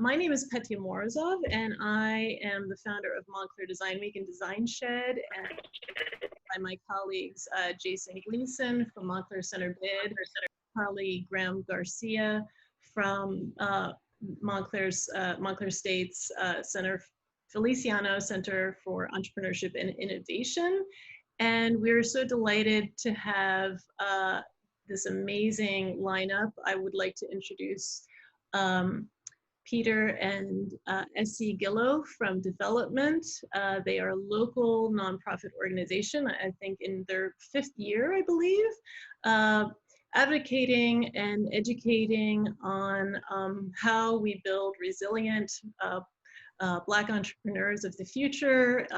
My name is Petya Morozov, and I am the founder of Montclair Design Week and DesignShed, and by my colleagues Jason Gleason from Montclair Center Bid, Carly Graham Garcia from Montclair State's Center, Feliciano Center for Entrepreneurship and Innovation. And we're so delighted to have this amazing lineup. I would like to introduce Peter and S.C. Gillow from Development. They are a local nonprofit organization, I think in their 5th year, I believe, advocating and educating on how we build resilient Black entrepreneurs of the future,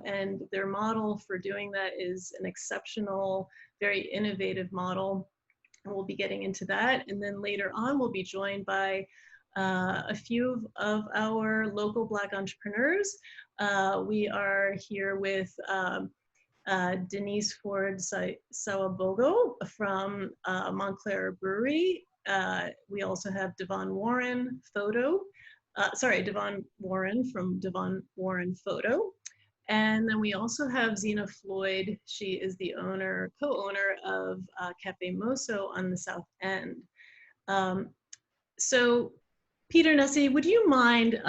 and their model for doing that is an exceptional, very innovative model. And we'll be getting into that. And then later on, we'll be joined by a few of our local Black entrepreneurs. We are here with Denise Ford Sawabogo from Montclair Brewery. We also have Devon Warren Devon Warren from Devon Warren Photo. And then we also have Zena Floyd. She is the co-owner of Cafe Moso on the South End. So Peter, Nessie, would you mind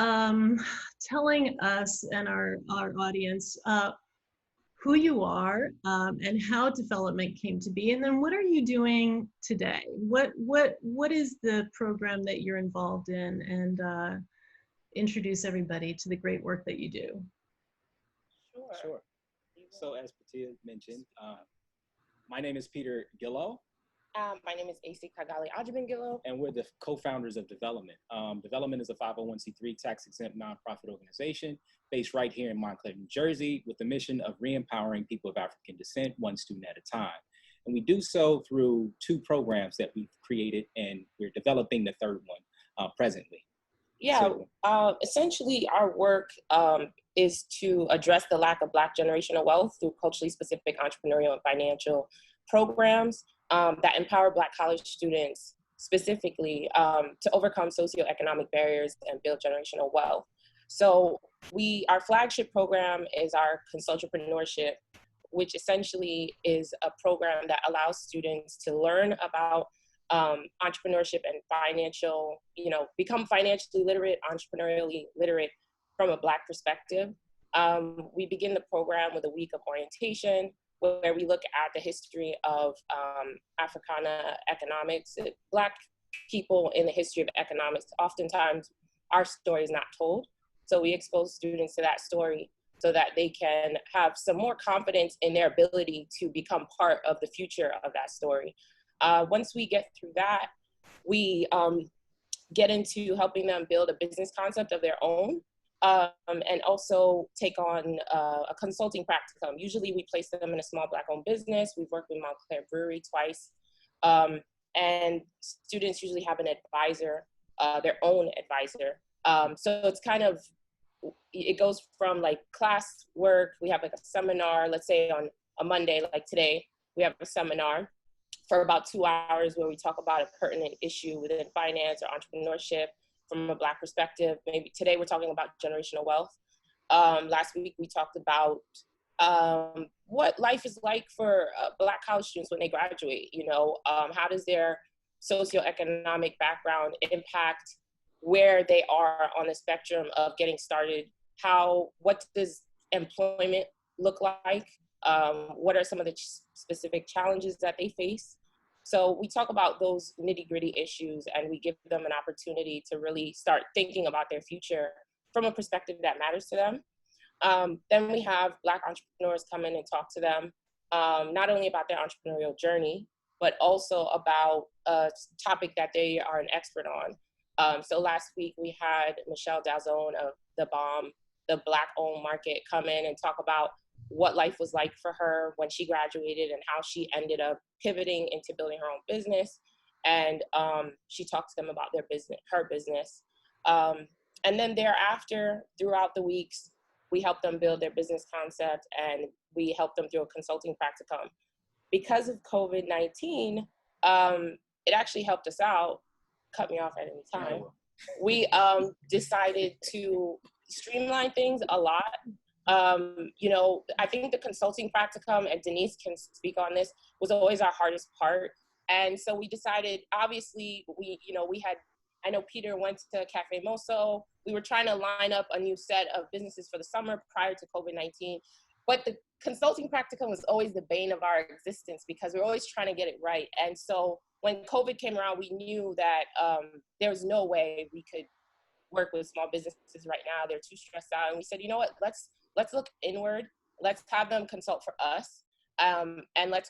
telling us and our audience who you are and how development came to be, and then what are you doing today? What is the program that you're involved in, and introduce everybody to the great work that you do. Sure. So as Petya mentioned, my name is Peter Gillow. My name is AC Kagali Ajamin Gillow. And we're the co-founders of Development. Development is a 501c3 tax-exempt nonprofit organization based right here in Montclair, New Jersey, with the mission of re-empowering people of African descent, one student at a time. And we do so through 2 programs that we've created, and we're developing the 3rd one presently. Yeah, essentially our work is to address the lack of Black generational wealth through culturally specific entrepreneurial and financial programs that empower Black college students specifically to overcome socioeconomic barriers and build generational wealth. So our flagship program is our Entrepreneurship, which essentially is a program that allows students to learn about entrepreneurship and become financially literate, entrepreneurially literate from a Black perspective. We begin the program with a week of orientation where we look at the history of Africana economics. Black people in the history of economics, oftentimes our story is not told. So we expose students to that story so that they can have some more confidence in their ability to become part of the future of that story. Once we get through that, we get into helping them build a business concept of their own, and also take on a consulting practicum. Usually we place them in a small Black-owned business. We've worked with Montclair Brewery twice, and students usually have an advisor, their own advisor. So it's kind of, it goes from like class work, we have like a seminar, let's say on a Monday, like today, we have a seminar for about 2 hours where we talk about a pertinent issue within finance or entrepreneurship from a Black perspective. Maybe today we're talking about generational wealth. Last week we talked about what life is like for Black college students when they graduate. How does their socioeconomic background impact where they are on the spectrum of getting started? What does employment look like? What are some of the specific challenges that they face? So we talk about those nitty-gritty issues, and we give them an opportunity to really start thinking about their future from a perspective that matters to them. Then we have Black entrepreneurs come in and talk to them, not only about their entrepreneurial journey, but also about a topic that they are an expert on. So last week we had Michelle Dalzone of The Bomb, the Black-owned market, come in and talk about what life was like for her when she graduated and how she ended up pivoting into building her own business. And she talked to them about her business. And then thereafter, throughout the weeks, we help them build their business concept, and we help them through a consulting practicum. Because of COVID-19, it actually helped us out. Cut me off at any time. we decided to streamline things a lot. You know, I think the consulting practicum, and Denise can speak on this, was always our hardest part. And so we decided, obviously, I know Peter went to Cafe Moso. We were trying to line up a new set of businesses for the summer prior to COVID-19. But the consulting practicum was always the bane of our existence because we were always trying to get it right. And so when COVID came around, we knew that there was no way we could work with small businesses right now. They're too stressed out. And we said, you know what, let's look inward. Let's have them consult for us. And let's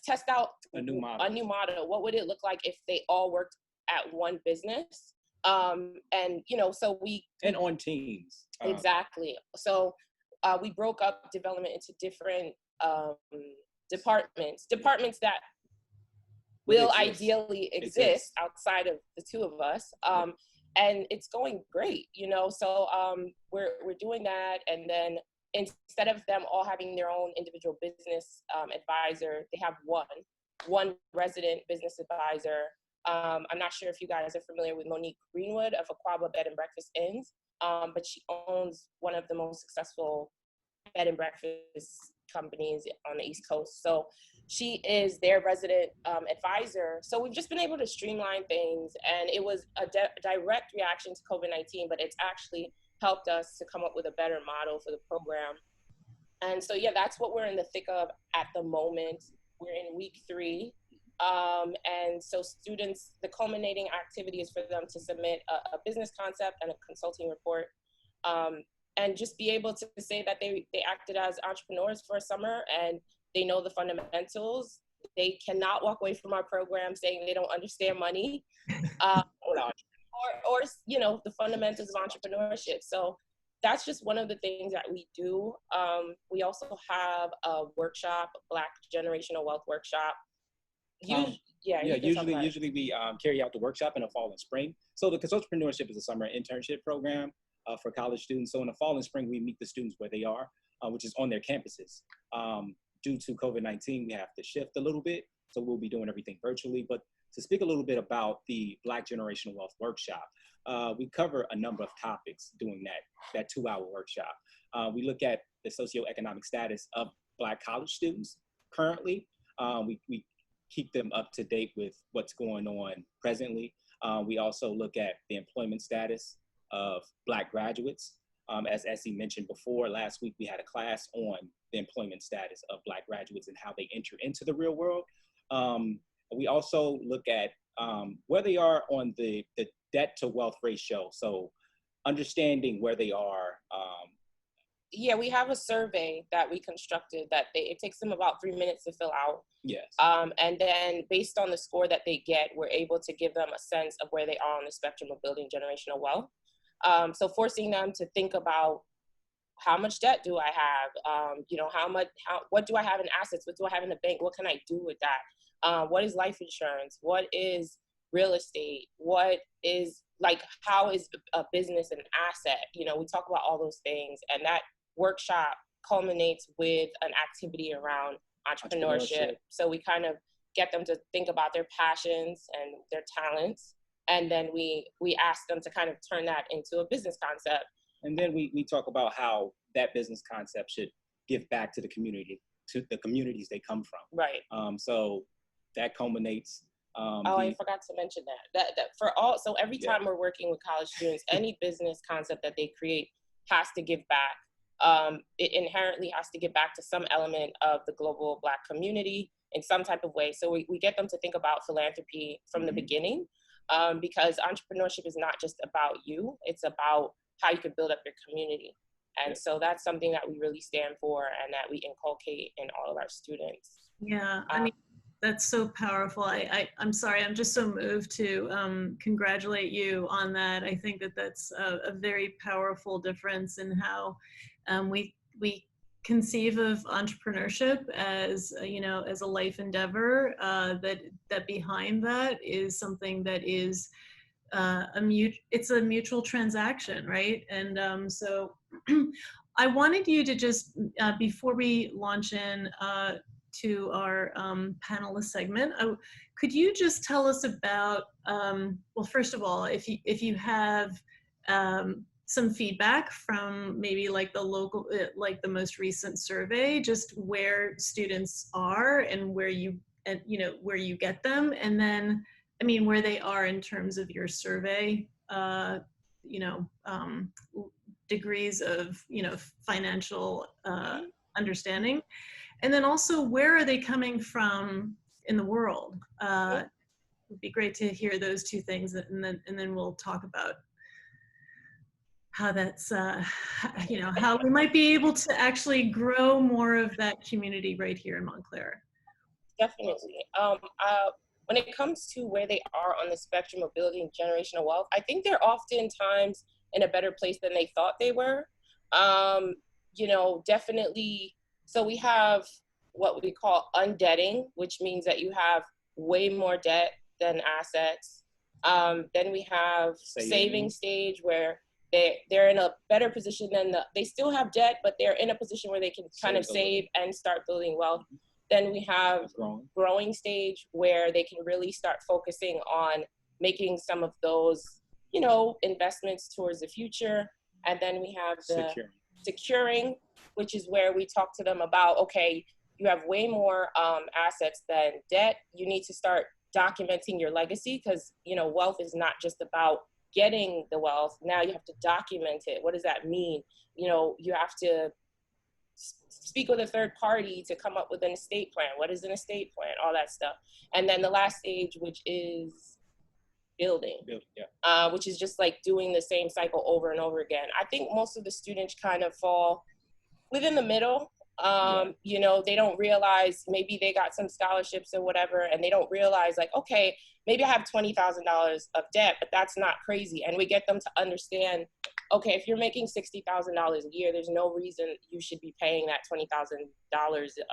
test out a new model. What would it look like if they all worked at one business? And, you know, so and on teams. Exactly. So we broke up development into different departments that will ideally exist outside of the two of us. And it's going great, you know, so we're doing that. And then instead of them all having their own individual business advisor, they have one resident business advisor. I'm not sure if you guys are familiar with Monique Greenwood of Equitable Bed and Breakfast Inns, but she owns one of the most successful bed and breakfast companies on the East Coast. So she is their resident advisor. So we've just been able to streamline things, and it was a direct reaction to COVID-19, but it's actually helped us to come up with a better model for the program. And so, yeah, that's what we're in the thick of at the moment. We're in week 3. And so students, the culminating activity is for them to submit a business concept and a consulting report, and just be able to say that they acted as entrepreneurs for a summer and they know the fundamentals. They cannot walk away from our program saying they don't understand money, or you know, the fundamentals of entrepreneurship. So that's just one of the things that we do. We also have a workshop, a Black Generational Wealth Workshop. Usually we carry out the workshop in the fall and spring. So the Entrepreneurship is a summer internship program for college students. So in the fall and spring, we meet the students where they are, which is on their campuses. Due to COVID-19, we have to shift a little bit. So we'll be doing everything virtually. But to speak a little bit about the Black Generational Wealth Workshop, we cover a number of topics during that 2-hour workshop. We look at the socioeconomic status of Black college students currently. We keep them up to date with what's going on presently. We also look at the employment status of Black graduates. As Essie mentioned before, last week we had a class on the employment status of Black graduates and how they enter into the real world. We also look at where they are on the debt to wealth ratio. So understanding where they are. Yeah, we have a survey that we constructed that it takes them about 3 minutes to fill out. Yes. And then based on the score that they get, we're able to give them a sense of where they are on the spectrum of building generational wealth. So forcing them to think about, how much debt do I have? What do I have in assets? What do I have in the bank? What can I do with that? What is life insurance? What is real estate? What is, how is a business an asset? You know, we talk about all those things, and that workshop culminates with an activity around entrepreneurship. So we kind of get them to think about their passions and their talents. And then we ask them to kind of turn that into a business concept. And then we talk about how that business concept should give back to the community, to the communities they come from. Right. So that culminates. I forgot to mention so every time we're working with college students, any business concept that they create has to give back. It inherently has to give back to some element of the global Black community in some type of way. So we get them to think about philanthropy from the beginning. Because entrepreneurship is not just about you, it's about how you can build up your community. And so that's something that we really stand for and that we inculcate in all of our students. Yeah, I mean, that's so powerful. I'm sorry, I'm just so moved to congratulate you on that. I think that that's a very powerful difference in how we conceive of entrepreneurship as as a life endeavor, that behind that is something that is it's a mutual transaction, right? And so I wanted you to just before we launch in to our panelist segment, could you just tell us about well, first of all, if you have some feedback from maybe like the local, like the most recent survey, just where students are and where you where you get them, and then I mean where they are in terms of your survey, degrees of financial understanding, and then also where are they coming from in the world. It would be great to hear those two things, and then we'll talk about how that's how we might be able to actually grow more of that community right here in Montclair. Definitely. When it comes to where they are on the spectrum of building generational wealth, I think they're oftentimes in a better place than they thought they were. Definitely. So we have what we call undebting, which means that you have way more debt than assets. Then we have saving stage, where they're in a better position than they still have debt, but they're in a position where they can kind of save and start building wealth. Then we have growing stage, where they can really start focusing on making some of those, investments towards the future. And then we have the securing, which is where we talk to them about, okay, you have way more assets than debt. You need to start documenting your legacy, because, wealth is not just about getting the wealth. Now you have to document it. What does that mean? You have to speak with a third party to come up with an estate plan. What is an estate plan? All that stuff. And then the last stage, which is building, which is just like doing the same cycle over and over again. I think most of the students kind of fall within the middle. They don't realize, maybe they got some scholarships or whatever, and they don't realize, like, okay, maybe I have $20,000 of debt, but that's not crazy. And we get them to understand, okay, if you're making $60,000 a year, there's no reason you should be paying that $20,000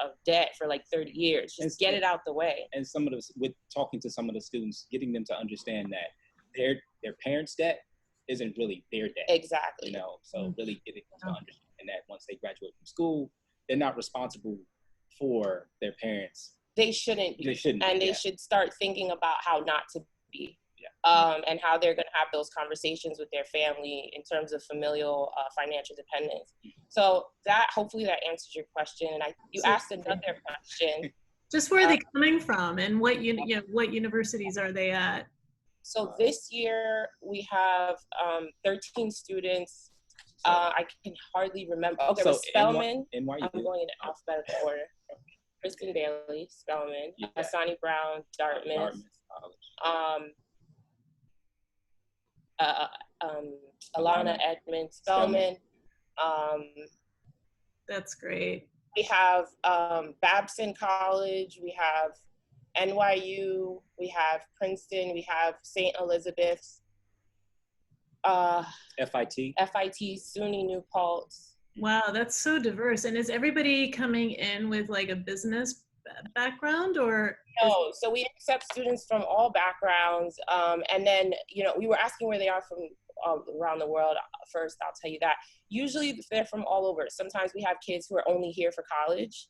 of debt for like 30 years. Just get it out the way. And with talking to some of the students, getting them to understand that their parents' debt isn't really their debt. Exactly. So really getting them to understand that once they graduate from school, they're not responsible for their parents. They shouldn't be. And they should start thinking about how not to be. And how they're going to have those conversations with their family in terms of familial financial dependence. So hopefully that answers your question. And you asked another question. Just where are they coming from, and what universities are they at? So this year we have 13 students. I can hardly remember. Okay, so Spelman. NYU. I'm going in alphabetical order. Kristen Bailey, Spelman. Asani Brown, Dartmouth. Alana Edmond, Spelman. That's great. We have Babson College, we have NYU, we have Princeton, we have St. Elizabeth's, FIT, SUNY New Paltz. Wow, that's so diverse. And is everybody coming in with like a business background, or? No, so we accept students from all backgrounds. And then, we were asking where they are from around the world. First, I'll tell you that. Usually they're from all over. Sometimes we have kids who are only here for college.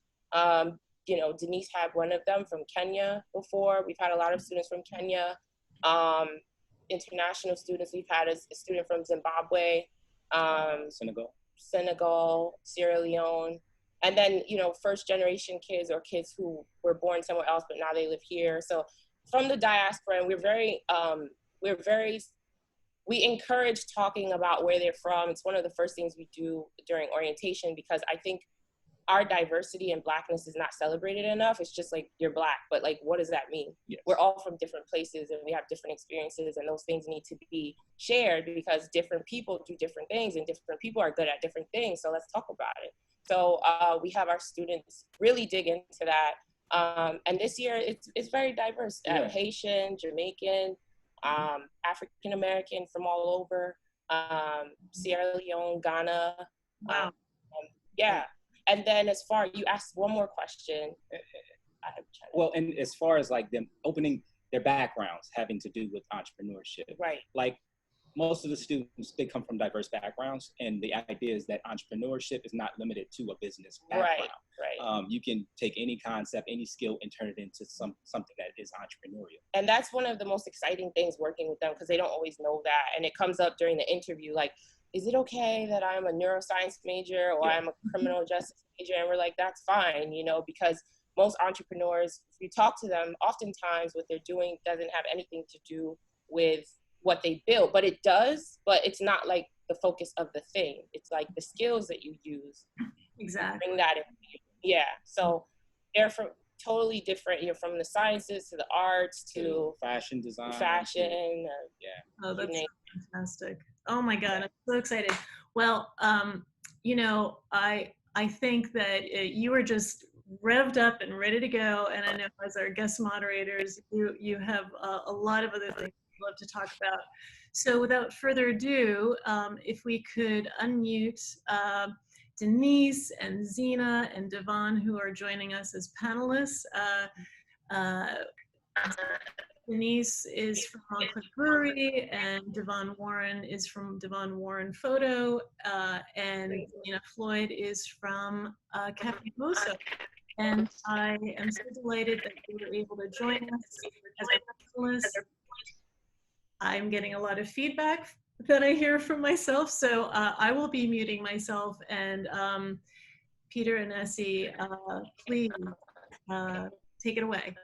Denise had one of them from Kenya before. We've had a lot of students from Kenya. International students, we've had a student from Zimbabwe, Senegal, Sierra Leone. And then, first generation kids, or kids who were born somewhere else, but now they live here. So from the diaspora, and we encourage talking about where they're from. It's one of the first things we do during orientation, because I think our diversity and Blackness is not celebrated enough. It's just like, you're Black, but like, what does that mean? Yes. We're all from different places and we have different experiences, and those things need to be shared, because different people do different things and different people are good at different things. So let's talk about it. So we have our students really dig into that. And this year it's very diverse. Haitian, Jamaican, African-American from all over, Sierra Leone, Ghana. Wow. And then you asked one more question. Well, and as far as like them opening their backgrounds having to do with entrepreneurship, right? Like, most of the students, they come from diverse backgrounds, and the idea is that entrepreneurship is not limited to a business background. Right. You can take any concept, any skill, and turn it into something that is entrepreneurial. And that's one of the most exciting things working with them, because they don't always know that. And it comes up during the interview, like, is it okay that I'm a neuroscience major or I'm a criminal justice major? And we're like, that's fine, you know, because most entrepreneurs, if you talk to them, oftentimes what they're doing doesn't have anything to do with what they build, but it does, but it's not like the focus of the thing. It's like the skills that you use. Exactly. Bring that in. Yeah. So they're from totally different. You're from the sciences to the arts to fashion design. Oh, that's fantastic. Oh my God, I'm so excited. Well, you know, I think that you are just revved up and ready to go. And I know as our guest moderators, you have a lot of other things you'd love to talk about. So without further ado, if we could unmute Denise and Zena and Devon, who are joining us as panelists. Denise is from Montclair Brewery, and Devon Warren is from Devon Warren Photo, and Zena Floyd is from Cafe Moso. And I am so delighted that you were able to join us as our panelists. I'm getting a lot of feedback that I hear from myself, so I will be muting myself. And Peter and Essie, please take it away.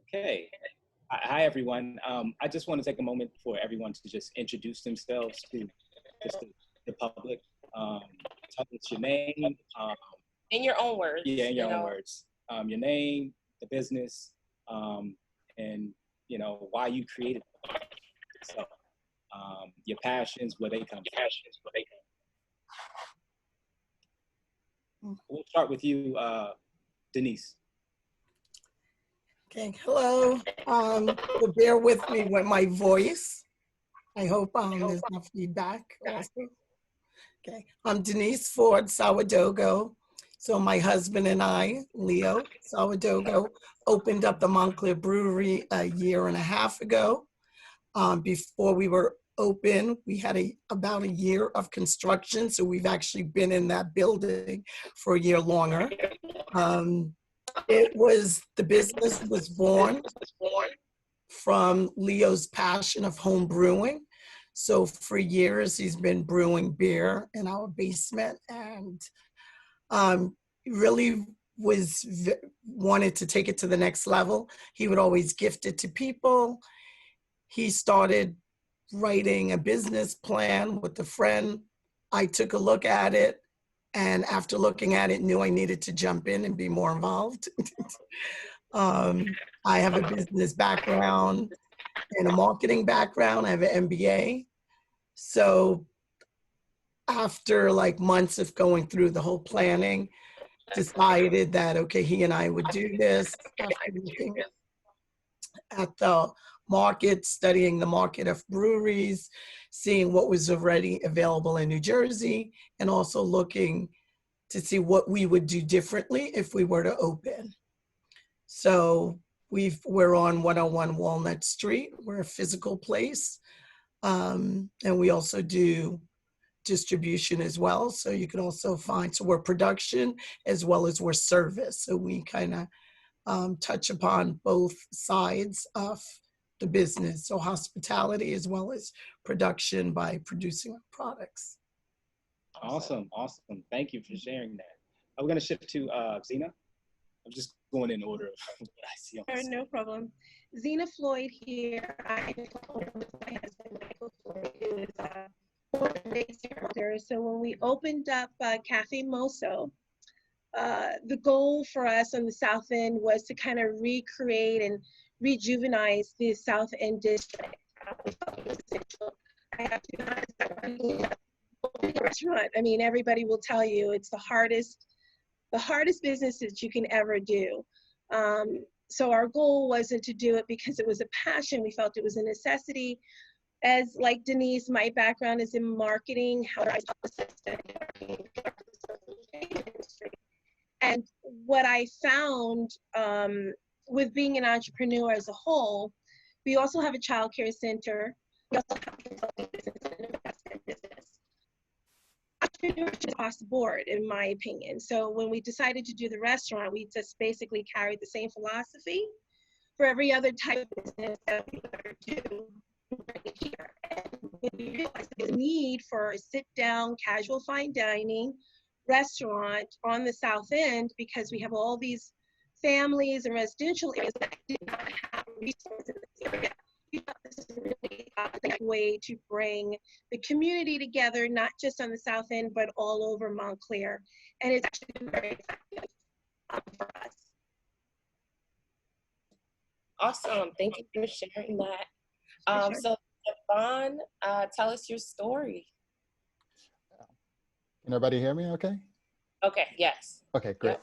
Okay. Hi, everyone. I just want to take a moment for everyone to just introduce themselves to just the public. Tell us your name. In your own words. Yeah, in your own words. Your name, the business, and you know why you created it. So, your passions, where they come from. We'll start with you, Denise. Okay, hello. So bear with me with my voice. I hope there's no feedback also. Okay, I'm Denise Ford Sourdogo. So my husband and I, Leo Sourdogo, opened up the Montclair Brewery a year and a half ago. Before we were open, we had about a year of construction. So we've actually been in that building for a year longer. The business was born from Leo's passion of home brewing. So for years, he's been brewing beer in our basement, and really wanted to take it to the next level. He would always gift it to people. He started writing a business plan with a friend. I took a look at it, and after looking at it, knew I needed to jump in and be more involved. I have a business background and a marketing background. I have an MBA. So after like months of going through the whole planning, decided that, okay, he and I would do this after looking at the market, studying the market of breweries, seeing what was already available in New Jersey, and also looking to see what we would do differently if we were to open. So we're on 101 Walnut Street. We're a physical place. And we also do distribution as well. So you can also find, so we're production as well as we're service. So we kind of touch upon both sides of the business. So hospitality as well as production by producing our products. Awesome. Thank you for sharing that. We're going to shift to Zena. I'm just going in order of what I see on the screen. No problem. Zena Floyd here. I'm with my husband, Michael Floyd, who is so when we opened up Cafe Moso, the goal for us on the South End was to kind of recreate and rejuvenize the South End district. I have to be honest, restaurant, I mean, everybody will tell you it's the hardest business that you can ever do. So our goal wasn't to do it because it was a passion. We felt it was a necessity. As like Denise, my background is in marketing, and what I found with being an entrepreneur as a whole, We also have a child care center. We also have a consulting business and an investment business. Entrepreneurship across the board, in my opinion. So when we decided to do the restaurant, we just basically carried the same philosophy for every other type of business that we ever do here. And we realized there's a need for a sit-down, casual fine dining restaurant on the South End because we have all these families and residential areas that did not have resources in this area. We thought this is really a way to bring the community together, not just on the South End, but all over Montclair. And it's actually been very effective for us. Awesome. Thank you for sharing that. Sure. So, Devon, tell us your story. Can everybody hear me okay? Okay, yes. Okay, great.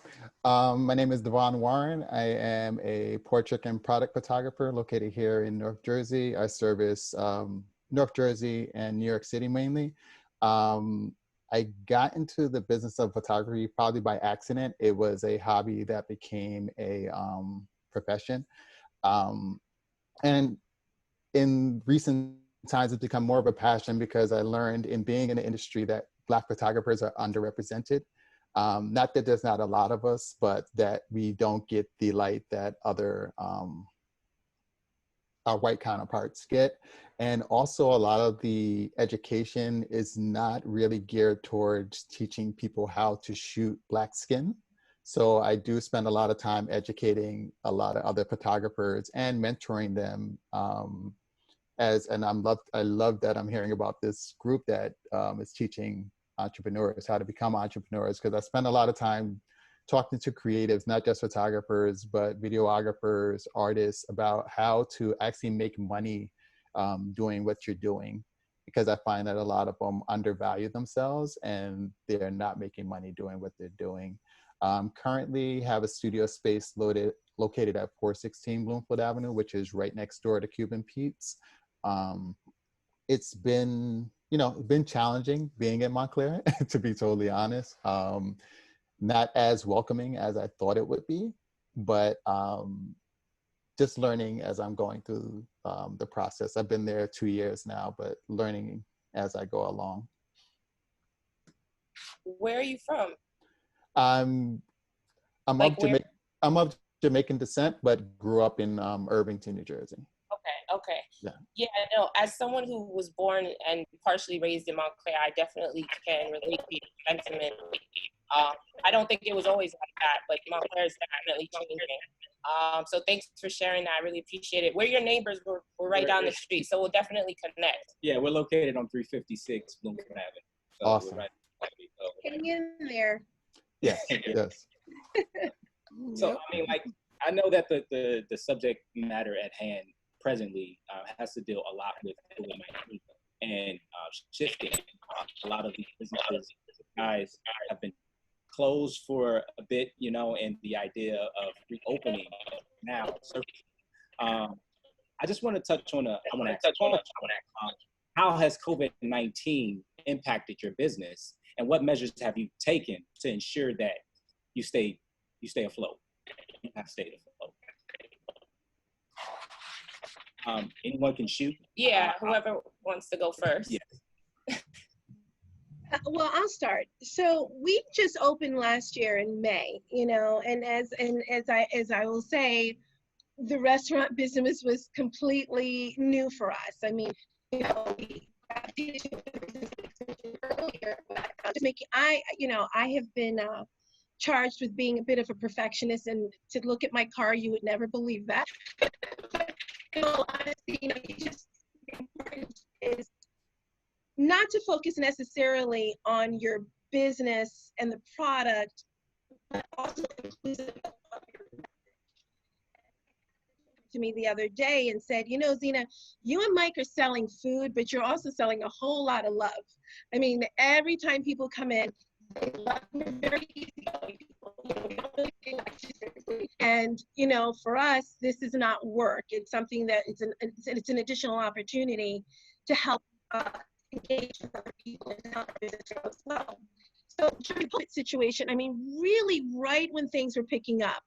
Yep. My name is Devon Warren. I am a portrait and product photographer located here in North Jersey. I service North Jersey and New York City mainly. I got into the business of photography probably by accident. It was a hobby that became a profession. And in recent times, it's become more of a passion because I learned in being in the industry that Black photographers are underrepresented. Not that there's not a lot of us, but that we don't get the light that other our white counterparts get. And also a lot of the education is not really geared towards teaching people how to shoot Black skin. So I do spend a lot of time educating a lot of other photographers and mentoring them. I love that I'm hearing about this group that is teaching entrepreneurs how to become entrepreneurs, because I spend a lot of time talking to creatives, not just photographers, but videographers, artists, about how to actually make money doing what you're doing, because I find that a lot of them undervalue themselves and they're not making money doing what they're doing. Currently have a studio space located at 416 Bloomfield Avenue, which is right next door to Cuban Pete's. It's been, been challenging being in Montclair, to be totally honest. Not as welcoming as I thought it would be, but just learning as I'm going through the process. I've been there 2 years now, but learning as I go along. Where are you from? I'm of Jamaican descent, but grew up in Irvington, New Jersey. Okay. Yeah. No, as someone who was born and partially raised in Montclair, I definitely can relate to the sentiment. I don't think it was always like that, but Montclair is definitely changing. So thanks for sharing that. I really appreciate it. We're your neighbors. We're right down the street, so we'll definitely connect. Yeah, we're located on 356 Bloomfield Avenue. So awesome. Right, Hang in there. Yes, yes. So, I mean, like, I know that the subject matter at hand presently has to deal a lot with COVID-19 and shifting. A lot of these businesses, guys, have been closed for a bit, and the idea of reopening now. I just want to touch on how has COVID-19 impacted your business, and what measures have you taken to ensure that you stay afloat? You have stayed afloat. Anyone can shoot. Yeah, whoever wants to go first. Yeah. Well, I'll start. So we just opened last year in May, and as I will say, the restaurant business was completely new for us. I mean, we earlier, but I have been charged with being a bit of a perfectionist, and to look at my car, you would never believe that. In all honesty, just important is not to focus necessarily on your business and the product, but also inclusive of your message. To me the other day and said, Zena, you and Mike are selling food, but you're also selling a whole lot of love. I mean, every time people come in, they love you. Very easygoing people. We don't really think like you. And for us, this is not work. It's something that it's an additional opportunity to help engage with other people and help our business grow as well. So during the COVID situation, I mean, really right when things were picking up,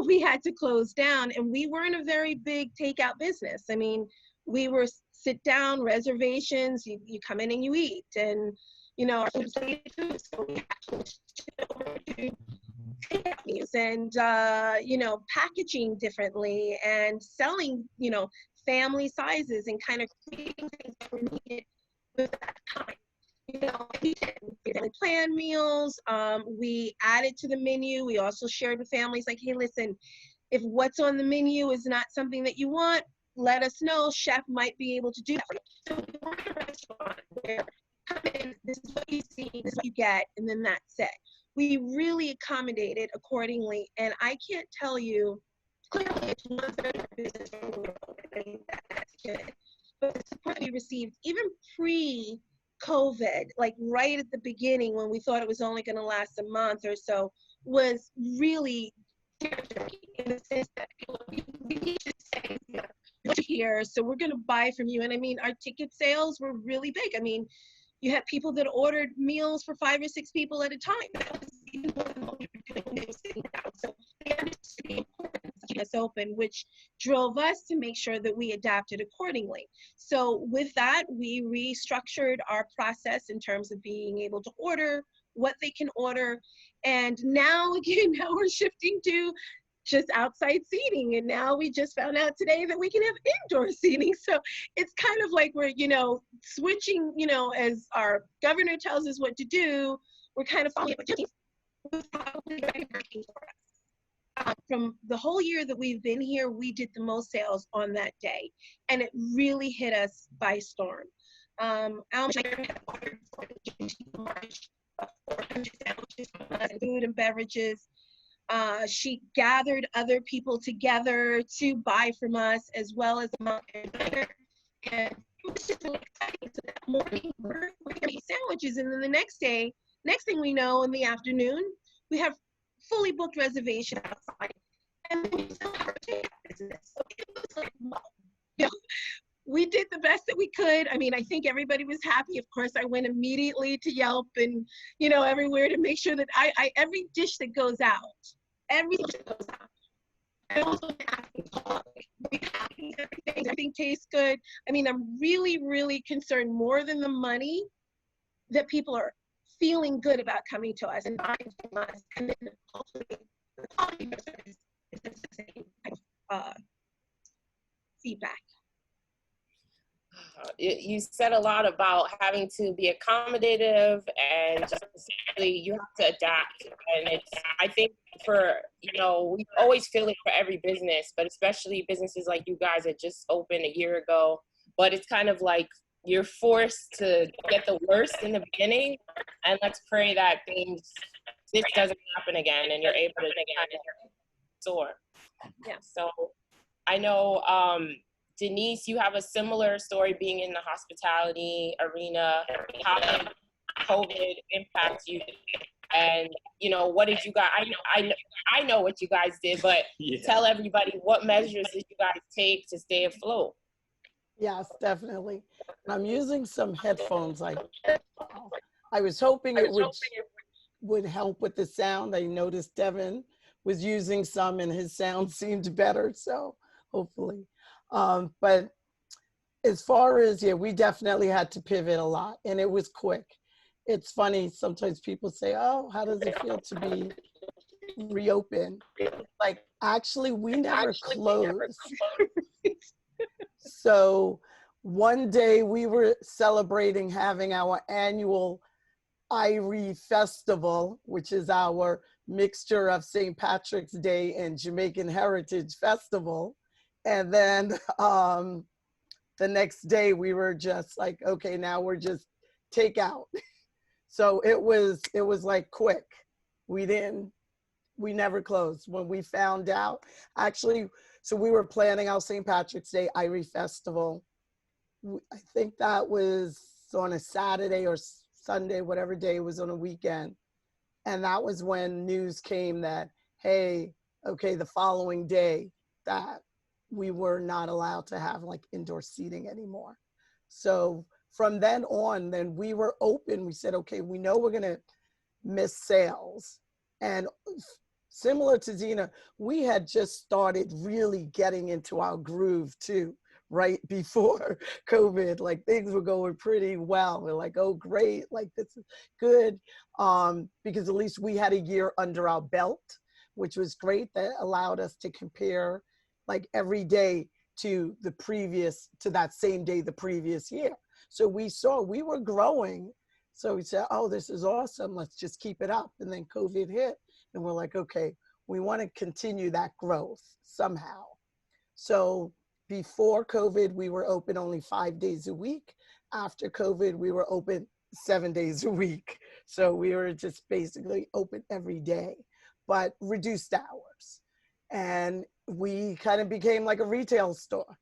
we had to close down, and we weren't a very big takeout business. I mean, we were sit down reservations, you come in and you eat, and you know, our food was late food, so we had to shift over to takeout menus and you know, packaging differently and selling, you know, family sizes and kind of creating things that were needed with that time. You know, we did plan meals. We added to the menu. We also shared with families like, hey, listen, if what's on the menu is not something that you want, let us know. Chef might be able to do that for you. So we weren't a restaurant where come in, this is what you see, this is what you get, and then that's it. We really accommodated accordingly, and I can't tell you, clearly it's 1/3 of our business, that's good. But the support we received, even pre-COVID, like right at the beginning when we thought it was only going to last a month or so, was really in the sense that we need to say, you know, you're here, so we're going to buy from you. And I mean, our ticket sales were really big. I mean, you had people that ordered meals for 5 or 6 people at a time. That was even more than what we were doing when they were sitting down. So they understood the importance of keeping us open, which drove us to make sure that we adapted accordingly. So with that, we restructured our process in terms of being able to order what they can order. And now, again, now we're shifting to just outside seating. And now we just found out today that we can have indoor seating. So it's kind of like we're, you know, switching, you know, as our governor tells us what to do, we're kind of following what was probably very working for us. From the whole year that we've been here, we did the most sales on that day. And it really hit us by storm. Had ordered 400 sandwiches from us, food and beverages. She gathered other people together to buy from us, as well as a Montclair. And it was just really exciting. So that morning, we're going to eat sandwiches. And then the next day, next thing we know, in the afternoon, we have fully booked reservation outside. And then we still have our takeout business. So it was like, wow. You know, we did the best that we could. I mean, I think everybody was happy. Of course, I went immediately to Yelp and, you know, everywhere to make sure that every dish that goes out, everything that goes out. I also everything tastes good. I mean, I'm really, really concerned more than the money that people are feeling good about coming to us and buying from us. And then hopefully the quality of service is the same feedback. You said a lot about having to be accommodative and just really you have to adapt. And it's, I think for, you know, we always feel it for every business, but especially businesses like you guys that just opened a year ago. But it's kind of like you're forced to get the worst in the beginning, and let's pray that this doesn't happen again and you're able to kind of soar. Yeah. So I know, Denise, you have a similar story being in the hospitality arena. How did COVID impact you? And, you know, what did you guys, I know what you guys did, but tell everybody, what measures did you guys take to stay afloat? Yes, definitely. I'm using some headphones. I was hoping it would help with the sound. I noticed Devon was using some and his sound seemed better, so hopefully. But as far as, yeah, we definitely had to pivot a lot, and it was quick. It's funny, sometimes people say, oh, how does it feel to be reopened? Like, actually, we never closed. So one day we were celebrating having our annual Irie Festival, which is our mixture of St. Patrick's Day and Jamaican Heritage Festival. And then the next day we were just like, okay, now we're just takeout. So it was like quick. We never closed. When we found out, actually, so we were planning our St. Patrick's Day Irie Festival. I think that was on a Saturday or Sunday, whatever day it was, on a weekend. And that was when news came that, hey, okay, the following day that we were not allowed to have like indoor seating anymore. So from then on, then we were open. We said, okay, we know we're gonna miss sales. And similar to Zena, we had just started really getting into our groove too, right before COVID. Like things were going pretty well. We're like, oh, great, like this is good. Because at least we had a year under our belt, which was great. That allowed us to compare like every day to that same day the previous year. So we saw we were growing. So we said, oh, this is awesome. Let's just keep it up. And then COVID hit. And we're like, okay, we want to continue that growth somehow. So before COVID, we were open only 5 days a week. After COVID, we were open 7 days a week. So we were just basically open every day, but reduced hours. And we kind of became like a retail store.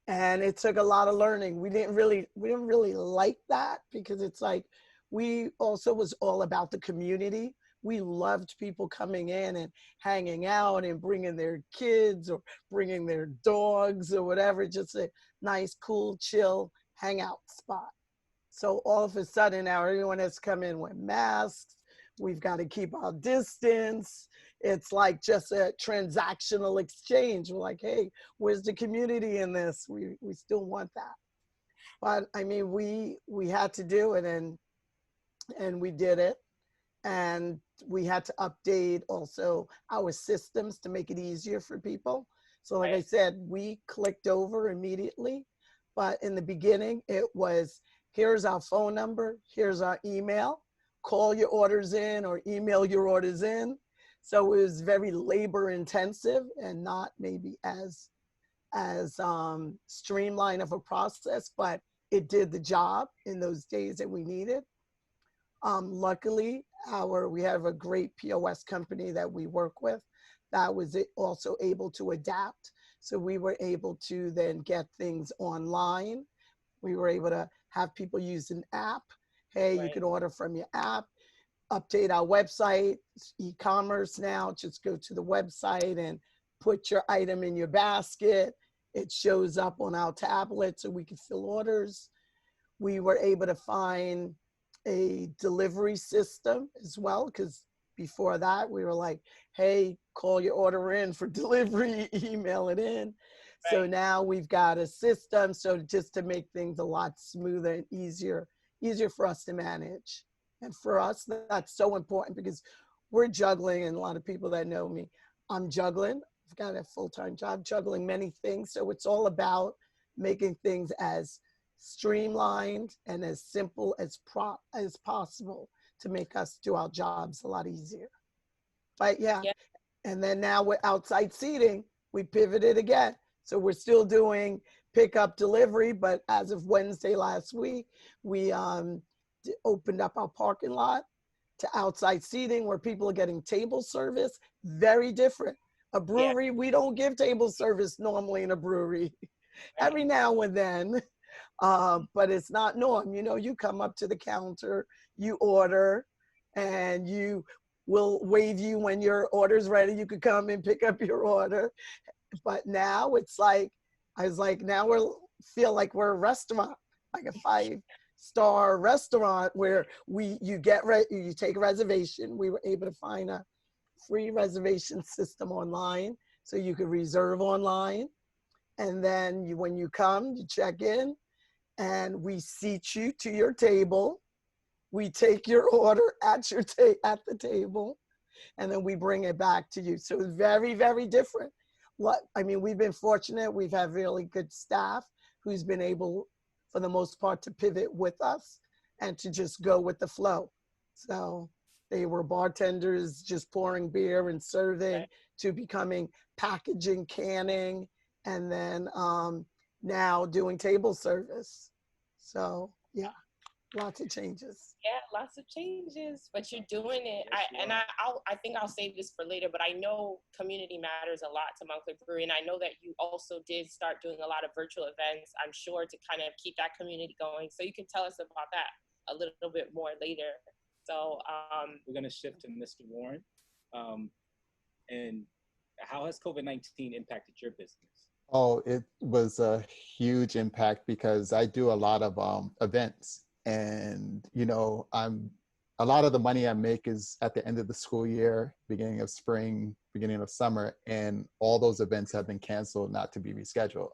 And it took a lot of learning. We didn't really like that, because it's like, we also was all about the community. We loved people coming in and hanging out and bringing their kids or bringing their dogs or whatever, just a nice, cool, chill hangout spot. So all of a sudden now everyone has come in with masks. We've got to keep our distance. It's like just a transactional exchange. We're like, hey, where's the community in this? We still want that. But I mean, we had to do it, and we did it. And we had to update also our systems to make it easier for people. So like I said, we clicked over immediately. But in the beginning, it was, here's our phone number, here's our email, call your orders in or email your orders in. So it was very labor intensive and not maybe as streamlined of a process, but it did the job in those days that we needed. Luckily, we have a great POS company that we work with that was also able to adapt. So we were able to then get things online. We were able to have people use an app. Hey, you can order from your app, update our website, e-commerce now, just go to the website and put your item in your basket. It shows up on our tablet so we can fill orders. We were able to find a delivery system as well, because before that we were like, hey, call your order in for delivery, email it in. Right. So now we've got a system, so just to make things a lot smoother and easier for us to manage. And for us, that's so important, because we're juggling, and a lot of people that know me, I'm juggling. I've got a full-time job juggling many things. So it's all about making things as streamlined and as simple as possible to make us do our jobs a lot easier. But yeah. And then now with outside seating, we pivoted again. So we're still doing pickup delivery, but as of Wednesday last week, we opened up our parking lot to outside seating where people are getting table service. Very different. A brewery, we don't give table service normally in a brewery. Every now and then. But it's not norm. You know, you come up to the counter, you order, and you will wave you when your order's ready. You could come and pick up your order. But now it's like, now feel like we're a restaurant, like a 5-star restaurant where you take a reservation. We were able to find a free reservation system online, so you could reserve online. And then when you come, you check in, and we seat you to your table. We take your order at the table, and then we bring it back to you. So it's very, very different. I mean, we've been fortunate. We've had really good staff who's been able, for the most part, to pivot with us and to just go with the flow. So they were bartenders just pouring beer and serving, to becoming packaging, canning, and then now doing table service. So yeah, lots of changes. Yeah, lots of changes, but you're doing it. I think I'll save this for later, but I know community matters a lot to Montclair Brewery, and I know that you also did start doing a lot of virtual events, I'm sure, to kind of keep that community going. So you can tell us about that a little bit more later. So we're going to shift to Mr. Warren. And how has COVID-19 impacted your business? Oh, it was a huge impact, because I do a lot of events, and you know, I'm a lot of the money I make is at the end of the school year, beginning of spring, beginning of summer, and all those events have been canceled, not to be rescheduled.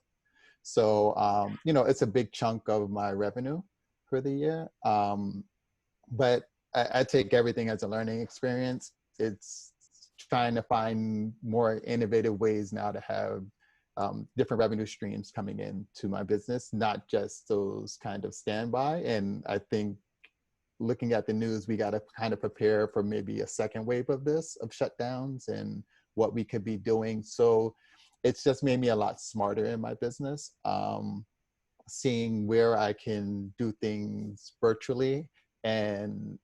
So, you know, it's a big chunk of my revenue for the year. But I take everything as a learning experience. It's trying to find more innovative ways now to have different revenue streams coming into my business, not just those kind of standby. And I think looking at the news, we got to kind of prepare for maybe a second wave of this, of shutdowns and what we could be doing. So it's just made me a lot smarter in my business, seeing where I can do things virtually and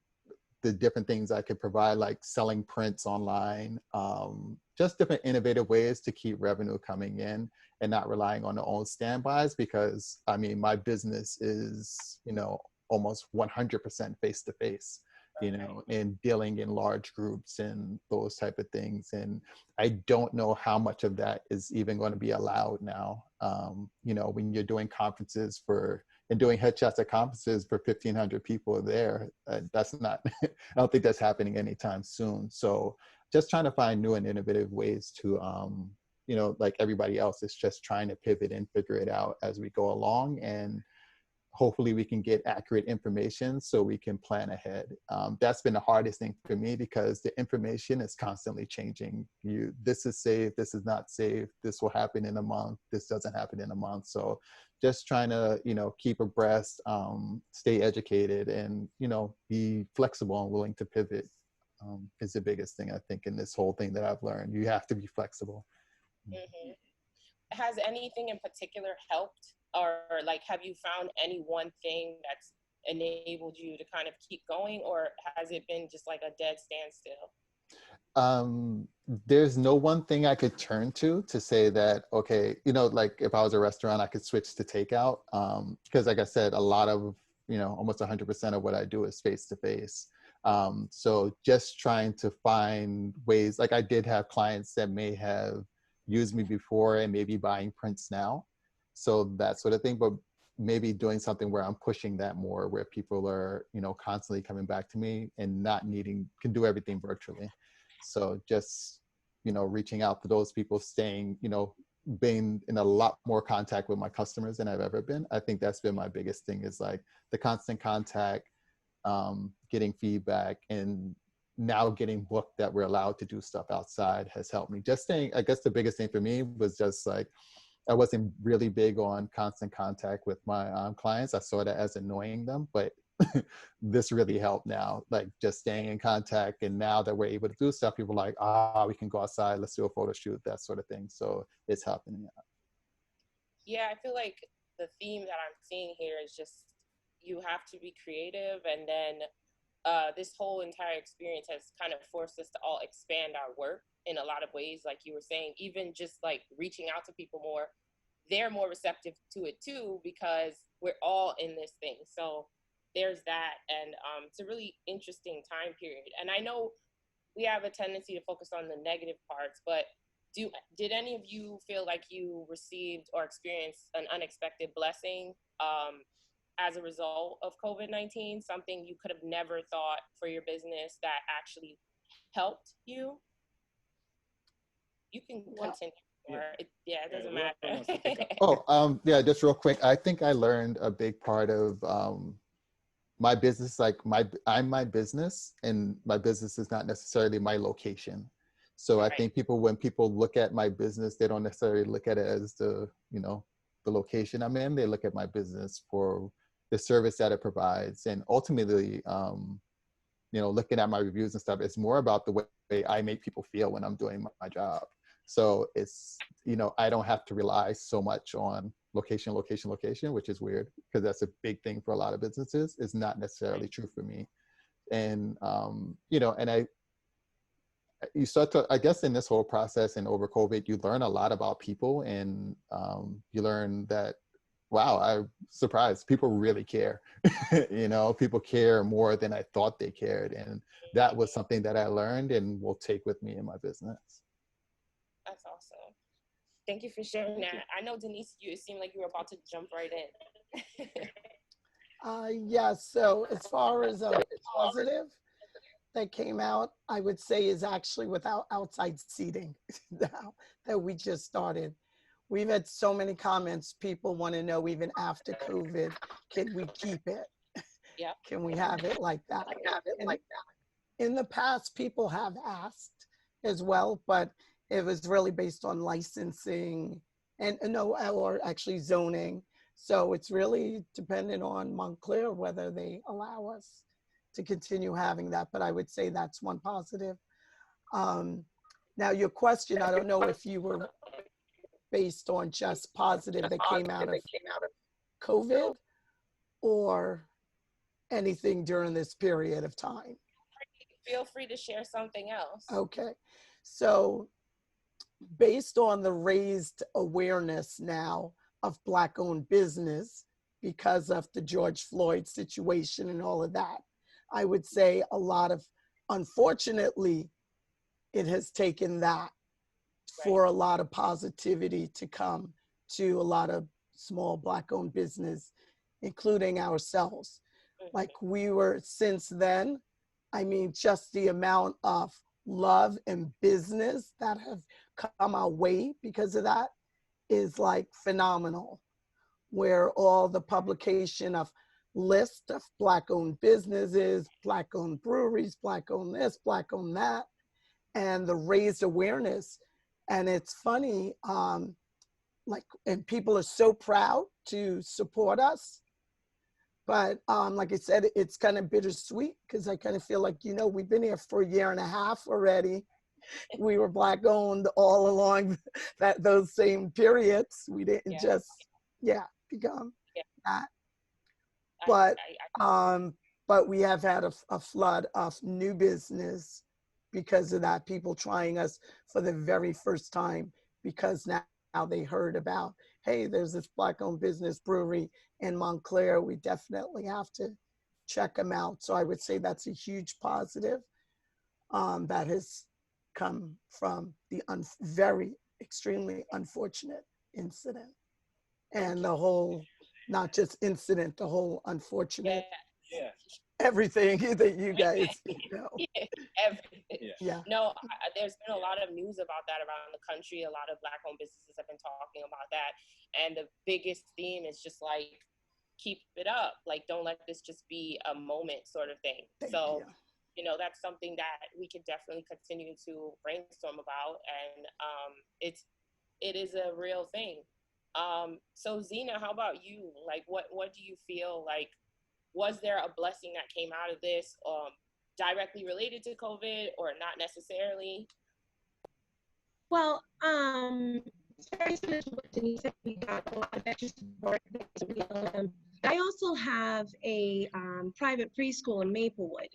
the different things I could provide, like selling prints online, just different innovative ways to keep revenue coming in and not relying on their own standbys. Because I mean, my business is, you know, almost 100% face-to-face, you know, and dealing in large groups and those type of things. And I don't know how much of that is even going to be allowed now. You know, when you're doing conferences and doing headshots at conferences for 1,500 people there, that's not, I don't think that's happening anytime soon. So just trying to find new and innovative ways to, you know, like everybody else is just trying to pivot and figure it out as we go along. And hopefully we can get accurate information so we can plan ahead. That's been the hardest thing for me because the information is constantly changing. This is safe, this is not safe, this will happen in a month, this doesn't happen in a month. So just trying to, you know, keep abreast, stay educated, and, you know, be flexible and willing to pivot is the biggest thing I think in this whole thing that I've learned. You have to be flexible. Mm-hmm. Has anything in particular helped? Or like, have you found any one thing that's enabled you to kind of keep going, or has it been just like a dead standstill? There's no one thing I could turn to say that, okay, you know, like if I was a restaurant, I could switch to takeout. Because like I said, a lot of, you know, almost 100% of what I do is face-to-face. So just trying to find ways, like I did have clients that may have used me before and maybe buying prints now. So that sort of thing, but maybe doing something where I'm pushing that more, where people are, you know, constantly coming back to me and not can do everything virtually. So just, you know, reaching out to those people, staying, you know, being in a lot more contact with my customers than I've ever been. I think that's been my biggest thing, is like the constant contact, getting feedback, and now getting booked that we're allowed to do stuff outside has helped me. Just staying, I guess the biggest thing for me was just like, I wasn't really big on constant contact with my clients. I saw that as annoying them, but this really helped now, like just staying in contact. And now that we're able to do stuff, people are like, we can go outside, let's do a photo shoot, that sort of thing. So it's happening. Yeah, I feel like the theme that I'm seeing here is just, you have to be creative. And then this whole entire experience has kind of forced us to all expand our work in a lot of ways. Like you were saying, even just like reaching out to people more, they're more receptive to it too, because we're all in this thing. So there's that. And it's a really interesting time period. And I know we have a tendency to focus on the negative parts, but did any of you feel like you received or experienced an unexpected blessing as a result of COVID-19, something you could have never thought for your business that actually helped you? You can continue. It doesn't matter. Yeah, just real quick. I think I learned a big part of my business, like I'm my business, and my business is not necessarily my location. So I think when people look at my business, they don't necessarily look at it as the location I'm in. They look at my business for the service that it provides. And ultimately, looking at my reviews and stuff, it's more about the way I make people feel when I'm doing my job. So it's, I don't have to rely so much on location, which is weird because that's a big thing for a lot of businesses. It's not necessarily true for me. And, you start to, I guess in this whole process and over COVID, you learn a lot about people, and you learn that, wow, I'm surprised people really care. People care more than I thought they cared. And that was something that I learned and will take with me in my business. That's awesome. Thank you for sharing that. I know, Denise, it seemed like you were about to jump right in. Yes. So as far as positive, that came out, I would say, is actually without outside seating now that we just started. We've had so many comments. People want to know, even after COVID, can we keep it? Yeah. Can we have it like that? In the past, people have asked as well, but it was really based on licensing and no, or actually zoning. So it's really dependent on Montclair whether they allow us to continue having that. But I would say that's one positive. Now your question, I don't know if you were based on just positive that came out of COVID or anything during this period of time. Feel free to share something else. Okay. So based on the raised awareness now of Black-owned business because of the George Floyd situation and all of that, I would say a lot of, unfortunately, it has taken that for a lot of positivity to come to a lot of small Black-owned business, including ourselves. Like we were, since then, I mean, just the amount of love and business that have come our way because of that is like phenomenal, where all the publication of list of Black-owned businesses, Black-owned breweries, Black-owned this, Black-owned that, and the raised awareness. And it's funny, like, and people are so proud to support us. But like I said, it's kind of bittersweet because I kind of feel like, you know, we've been here for a year and a half already. We were Black-owned all along those same periods. We didn't just, become that. But we have had a flood of new business because of that, people trying us for the very first time because now they heard about, hey, there's this Black-owned business brewery in Montclair. We definitely have to check them out. So I would say that's a huge positive that has come from the very extremely unfortunate incident. And the whole, not just incident, the whole unfortunate everything that you guys know. Everything. No, there's been a lot of news about that around the country. A lot of Black-owned businesses have been talking about that. And the biggest theme is just like, keep it up. Like, don't let this just be a moment sort of thing. So, you know, that's something that we could definitely continue to brainstorm about. And it is a real thing. So Zena, how about you? Like, what do you feel like, was there a blessing that came out of this directly related to COVID or not necessarily? Well, very similar to what Denise said, we got a lot of extra support. I also have a private preschool in Maplewood,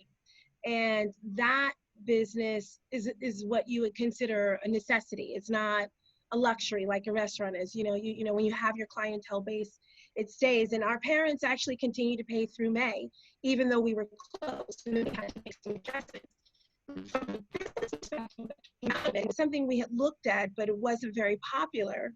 and that business is what you would consider a necessity. It's not a luxury like a restaurant is. You know, when you have your clientele base, it stays. And our parents actually continue to pay through May, even though we were closed, and then we had to make some adjustments. From a business perspective, and something we had looked at, but it wasn't very popular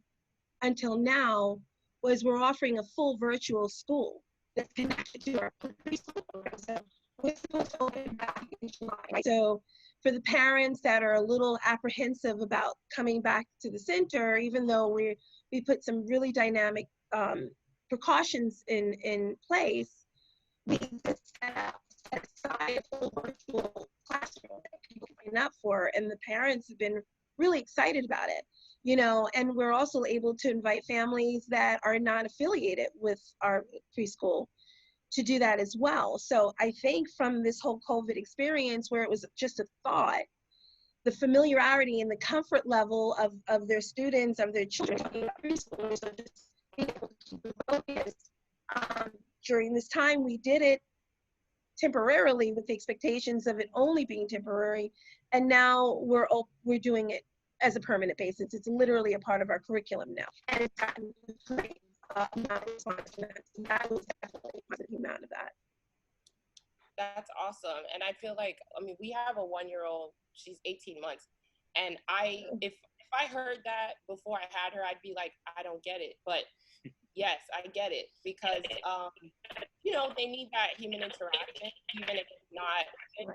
until now, was we're offering a full virtual school that's connected to our preschool program. So we're supposed to open back in July. Right? So for the parents that are a little apprehensive about coming back to the center, even though we put some really dynamic precautions in place, we set aside a full virtual classroom that people sign up for, and the parents have been really excited about it, you know. And we're also able to invite families that are not affiliated with our preschool to do that as well. So I think from this whole COVID experience, where it was just a thought, the familiarity and the comfort level of their students, of their children, preschoolers, are just being able to keep it focused. During this time, we did it temporarily with the expectations of it only being temporary, and now we're doing it as a permanent basis. It's literally a part of our curriculum now, and it's gotten amount of response to that. So that was definitely a positive amount of that. That's awesome. And I feel like, I mean, we have a 1-year-old, she's 18 months, and if I heard that before I had her, I'd be like, I don't get it. But Yes, I get it, because you know, they need that human interaction, even if it's not in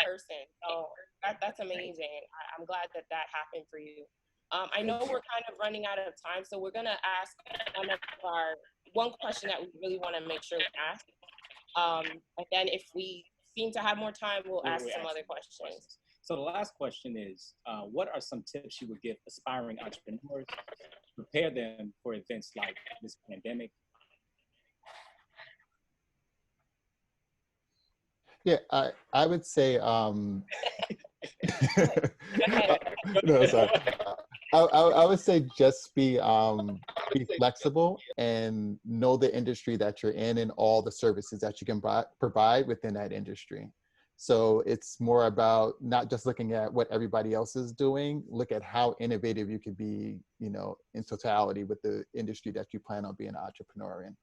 person. So that's amazing. I'm glad that that happened for you. I know we're kind of running out of time, so we're gonna ask one of our one question that we really want to make sure we ask. And then if we seem to have more time, we'll ask some other questions. So the last question is, what are some tips you would give aspiring entrepreneurs to prepare them for events like this pandemic? Yeah, I would say, no, sorry. I would say just be flexible and know the industry that you're in and all the services that you can provide within that industry. So it's more about not just looking at what everybody else is doing, look at how innovative you could be, you know, in totality with the industry that you plan on being an entrepreneur in.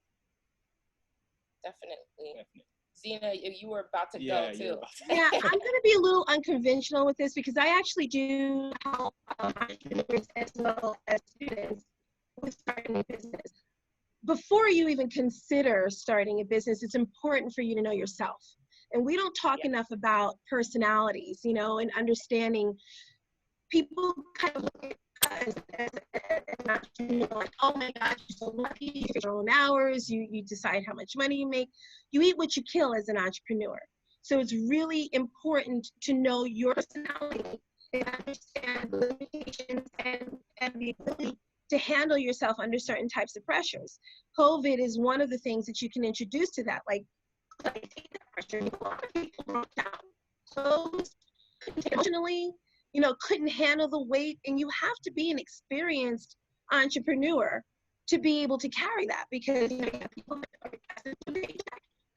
Definitely. Zena, you were about to go too. Yeah, I'm going to be a little unconventional with this because I actually do help entrepreneurs as well as students with starting a business. Before you even consider starting a business, it's important for you to know yourself. And we don't talk enough about personalities, you know, and understanding. People kind of look at us as an entrepreneur like, oh my gosh, you're so lucky, you get your own hours, you decide how much money you make. You eat what you kill as an entrepreneur. So it's really important to know your personality and understand the limitations and the ability to handle yourself under certain types of pressures. COVID is one of the things that you can introduce to that, like pressure. A lot of people broke down, closed, emotionally, you know, couldn't handle the weight, and you have to be an experienced entrepreneur to be able to carry that, because you know, you have people that are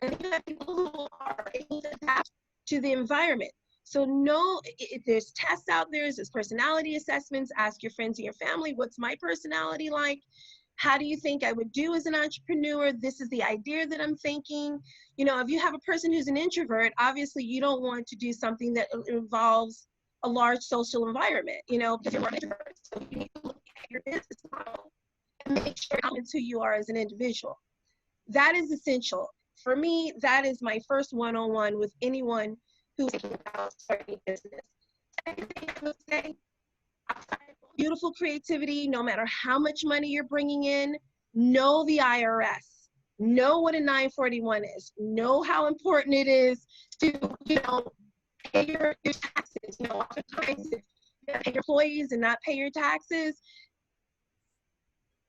and you have people who are able to adapt to the environment. So no, there's tests out there, there's personality assessments. Ask your friends and your family, what's my personality like? How do you think I would do as an entrepreneur? This is the idea that I'm thinking. You know, if you have a person who's an introvert, obviously you don't want to do something that involves a large social environment, you know, because you're an introvert. So you need to look at your business model and make sure it's who you are as an individual. That is essential. For me, that is my first one-on-one with anyone who's thinking about starting a business. Second thing I would say, beautiful creativity, no matter how much money you're bringing in, know the IRS, know what a 941 is, know how important it is to, you know, pay your taxes. You know, oftentimes if you pay your employees and not pay your taxes,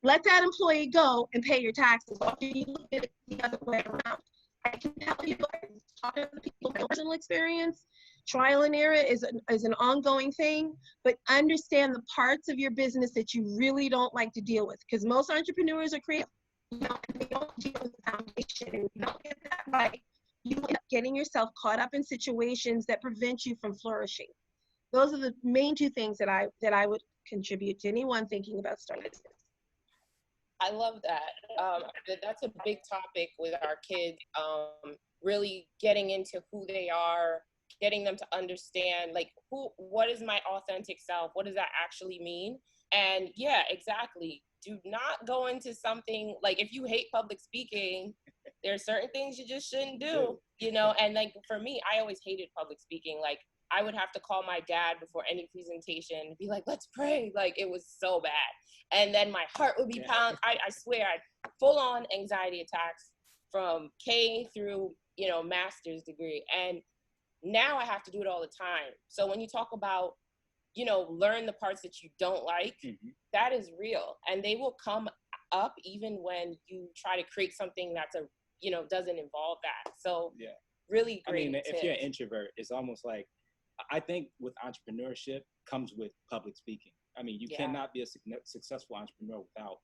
let that employee go and pay your taxes. After you look at it the other way around. I can tell you, talking to people, my personal experience, trial and error is an ongoing thing, but understand the parts of your business that you really don't like to deal with, because most entrepreneurs are creative, you know, and they don't deal with the foundation. And if you don't get that right, you end up getting yourself caught up in situations that prevent you from flourishing. Those are the main two things that I would contribute to anyone thinking about starting a business. I love that. That's a big topic with our kids, really getting into who they are, getting them to understand, like, what is my authentic self? What does that actually mean? And yeah, exactly. Do not go into something, like, if you hate public speaking, there's certain things you just shouldn't do, you know? And like, for me, I always hated public speaking. Like, I would have to call my dad before any presentation and be like, let's pray. Like, it was so bad. And then my heart would be pounding. I swear, I full on anxiety attacks from K through, you know, master's degree. And now I have to do it all the time. So when you talk about, you know, learn the parts that you don't like, that is real. And they will come up even when you try to create something that's you know, doesn't involve that. So really great. I mean, if you're an introvert, it's almost like, I think with entrepreneurship comes with public speaking. I mean, you cannot be a successful entrepreneur without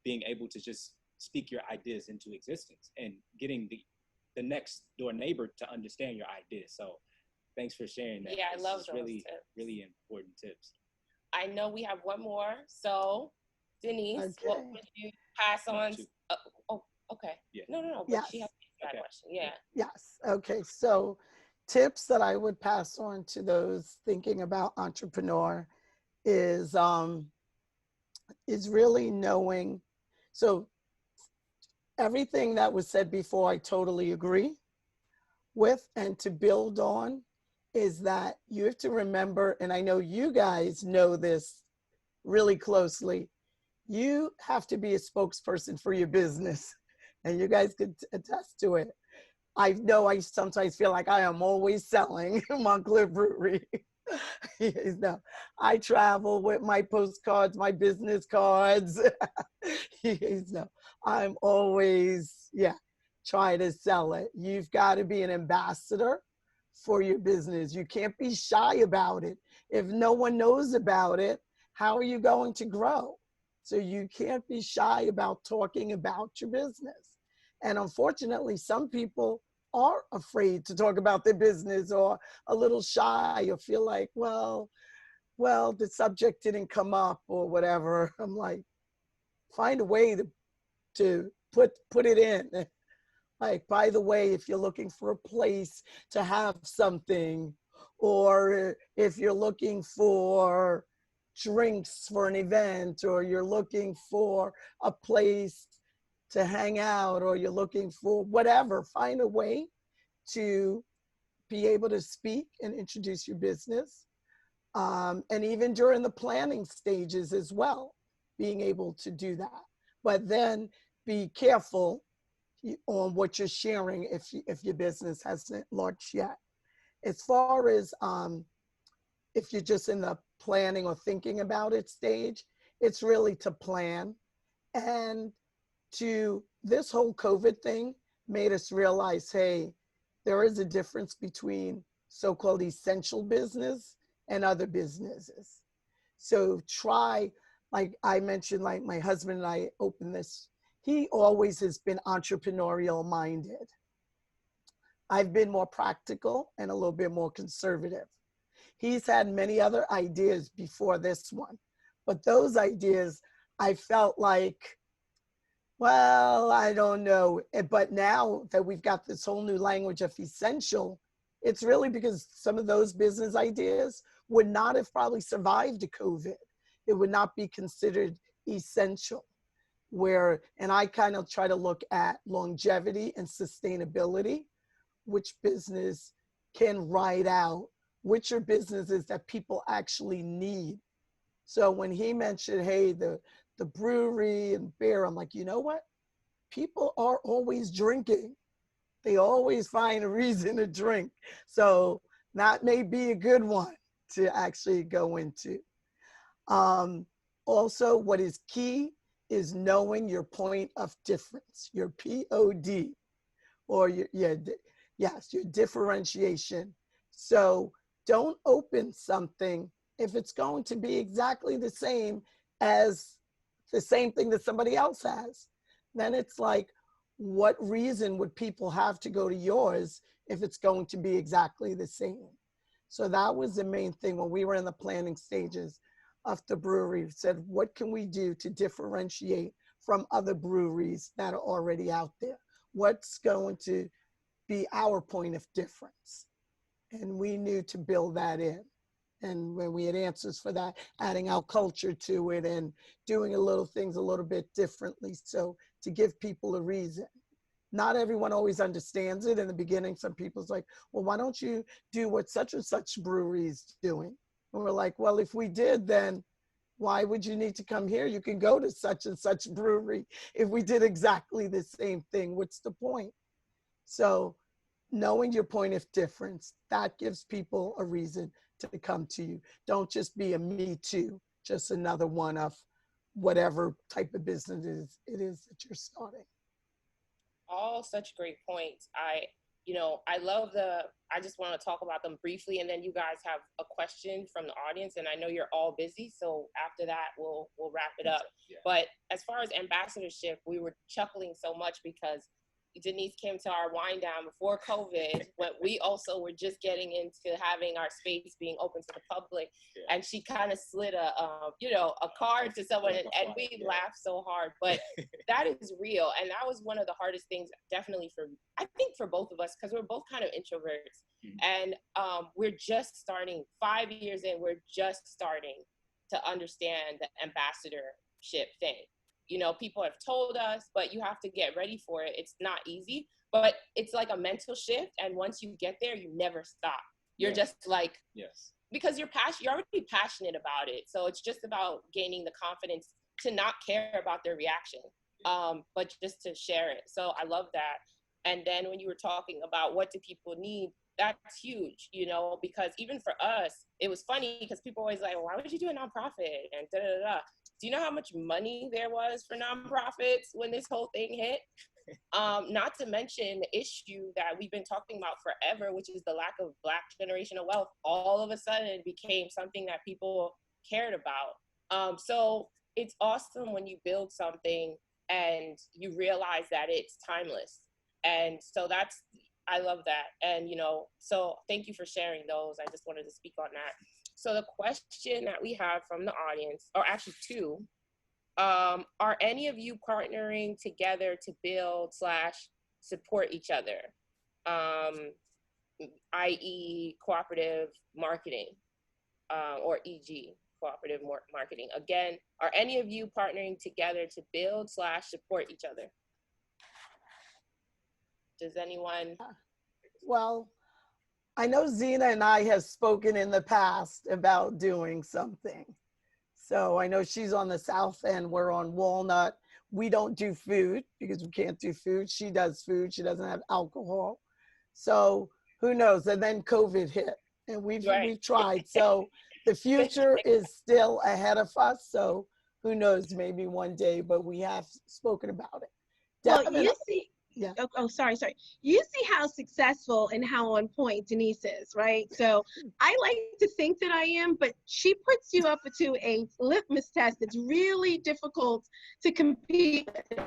being able to just speak your ideas into existence and getting the next door neighbor to understand your ideas. So thanks for sharing that. Yeah, I love those really, tips. really important tips. I know we have one more. So Denise, what would you pass on? Okay. Yeah. No. But yes. She has that question. Yeah. Yes. Okay. So tips that I would pass on to those thinking about entrepreneur is really knowing. So everything that was said before, I totally agree with. And to build on is that you have to remember, and I know you guys know this really closely, you have to be a spokesperson for your business. And you guys could attest to it. I know I sometimes feel like I am always selling Montclair Brewery. No, I travel with my postcards, my business cards. No, I'm always, try to sell it. You've got to be an ambassador for your business. You can't be shy about it. If no one knows about it, how are you going to grow? So you can't be shy about talking about your business. And unfortunately, some people are afraid to talk about their business, or a little shy, or feel like, well, the subject didn't come up or whatever. I'm like, find a way to put it in. Like, by the way, if you're looking for a place to have something, or if you're looking for drinks for an event, or you're looking for a place to hang out, or you're looking for whatever, find a way to be able to speak and introduce your business. And even during the planning stages as well, being able to do that. But then be careful on what you're sharing if your business hasn't launched yet. As far as if you're just in the planning or thinking about it stage, it's really to plan. And this whole COVID thing made us realize, hey, there is a difference between so-called essential business and other businesses. So try, like I mentioned, like my husband and I opened this, he always has been entrepreneurial minded. I've been more practical and a little bit more conservative. He's had many other ideas before this one, but those ideas, I felt like, well, I don't know. But now that we've got this whole new language of essential, it's really because some of those business ideas would not have probably survived a COVID. It would not be considered essential. And I kind of try to look at longevity and sustainability, which business can ride out, which are businesses that people actually need. So when he mentioned, hey, the brewery and beer, I'm like, you know what? People are always drinking. They always find a reason to drink. So that may be a good one to actually go into. Also, what is key is knowing your point of difference, your POD, or your differentiation. So don't open something if it's going to be exactly the same as the same thing that somebody else has. Then it's like, what reason would people have to go to yours if it's going to be exactly the same? So that was the main thing when we were in the planning stages of the brewery. We said, what can we do to differentiate from other breweries that are already out there? What's going to be our point of difference? And we knew to build that in. And when we had answers for that, adding our culture to it and doing things a little bit differently. So to give people a reason. Not everyone always understands it. In the beginning, some people's like, well, why don't you do what such and such brewery is doing? And we're like, well, if we did, then why would you need to come here? You can go to such and such brewery. If we did exactly the same thing, what's the point? So knowing your point of difference, that gives people a reason to come to you. Don't just be a me too, just another one of whatever type of business it is that you're starting. All such great points. I just want to talk about them briefly, and then you guys have a question from the audience, and I know you're all busy, so after that we'll wrap it up. Yeah. But as far as ambassadorship, we were chuckling so much because Denise came to our wind down before COVID, when we also were just getting into having our space being open to the public. Yeah. And she kind of slid a card to someone, and we laughed so hard, but that is real. And that was one of the hardest things, definitely I think for both of us, because we're both kind of introverts. Mm-hmm. And we're just starting, 5 years in, we're just starting to understand the ambassadorship thing. You know, people have told us, but you have to get ready for it. It's not easy, but it's like a mental shift. And once you get there, you never stop. You're just like, yes, because you're already passionate about it. So it's just about gaining the confidence to not care about their reaction, but just to share it. So I love that. And then when you were talking about what do people need, that's huge, you know, because even for us, it was funny because people always like, why would you do a nonprofit? And da da da. Do you know how much money there was for nonprofits when this whole thing hit? Not to mention the issue that we've been talking about forever, which is the lack of Black generational wealth. All of a sudden, it became something that people cared about. So it's awesome when you build something and you realize that it's timeless. And so I love that. And, you know, so thank you for sharing those. I just wanted to speak on that. So the question that we have from the audience, or actually two, are any of you partnering together to build / support each other, i.e. cooperative marketing, or e.g. cooperative marketing? Again, are any of you partnering together to build / support each other? Does anyone? Well, I know Zena and I have spoken in the past about doing something. So I know she's on the south end, we're on Walnut. We don't do food because we can't do food. She does food, she doesn't have alcohol. So who knows? And then COVID hit and we've tried. So the future is still ahead of us. So who knows, maybe one day, but we have spoken about it. Well, you see, sorry. You see how successful and how on point Denise is, right? So I like to think that I am, but she puts you up to a litmus test that's really difficult to compete with.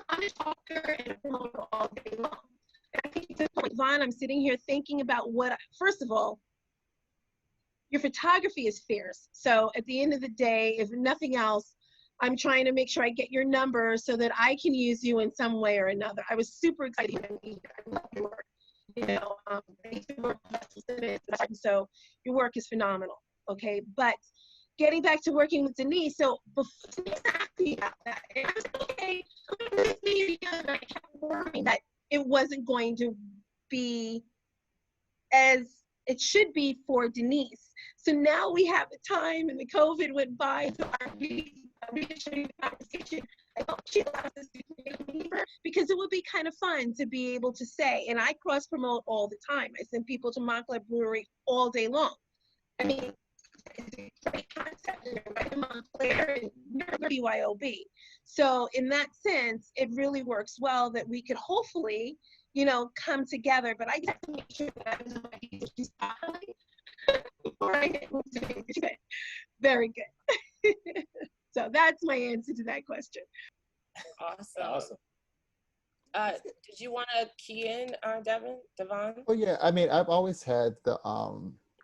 I'm a talker and a promoter all day long. And I think to the point, Vaughn, I'm sitting here thinking about first of all, your photography is fierce. So at the end of the day, if nothing else, I'm trying to make sure I get your number so that I can use you in some way or another. I was super excited to meet you. I love your work. You know, so your work is phenomenal. Okay, but getting back to working with Denise, so before Denise asked me about that, and I was like, okay, and I kept worrying that it wasn't going to be as it should be for Denise. So now we have the time, and the COVID went by, so our conversation, because it would be kind of fun to be able to say, and I cross promote all the time. I send people to Montclair Brewery all day long. I mean, it's a great concept, right in Montclair and BYOB. So in that sense, it really works well that we could hopefully, you know, come together. But I just have to make sure that I was before I get good. Very good. So that's my answer to that question. Awesome. Did you want to key in, Devon? Oh yeah, I mean, I've always had the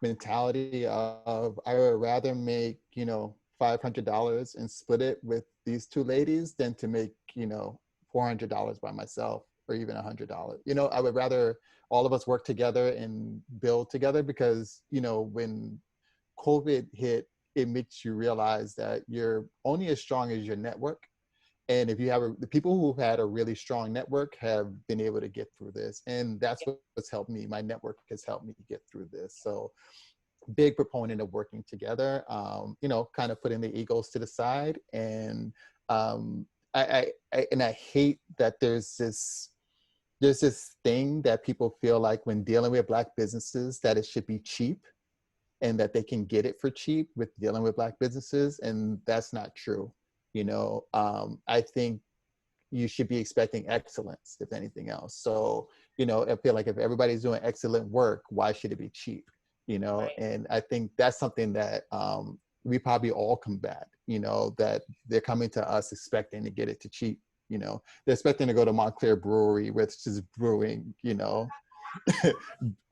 mentality of I would rather make, you know, $500 and split it with these two ladies than to make, you know, $400 by myself or even $100. You know, I would rather all of us work together and build together because, you know, when COVID hit, it makes you realize that you're only as strong as your network. And if you have the people who've had a really strong network have been able to get through this. And that's what's helped me. My network has helped me get through this. So big proponent of working together, you know, kind of putting the egos to the side. And I hate that there's this thing that people feel like when dealing with Black businesses, that it should be cheap and that they can get it for cheap with dealing with Black businesses. And that's not true. You know, I think you should be expecting excellence, if anything else. So, you know, I feel like if everybody's doing excellent work, why should it be cheap? You know, Right. And I think that's something that we probably all combat, you know, that they're coming to us expecting to get it to cheap. You know, they're expecting to go to Montclair Brewery, which is brewing, you know,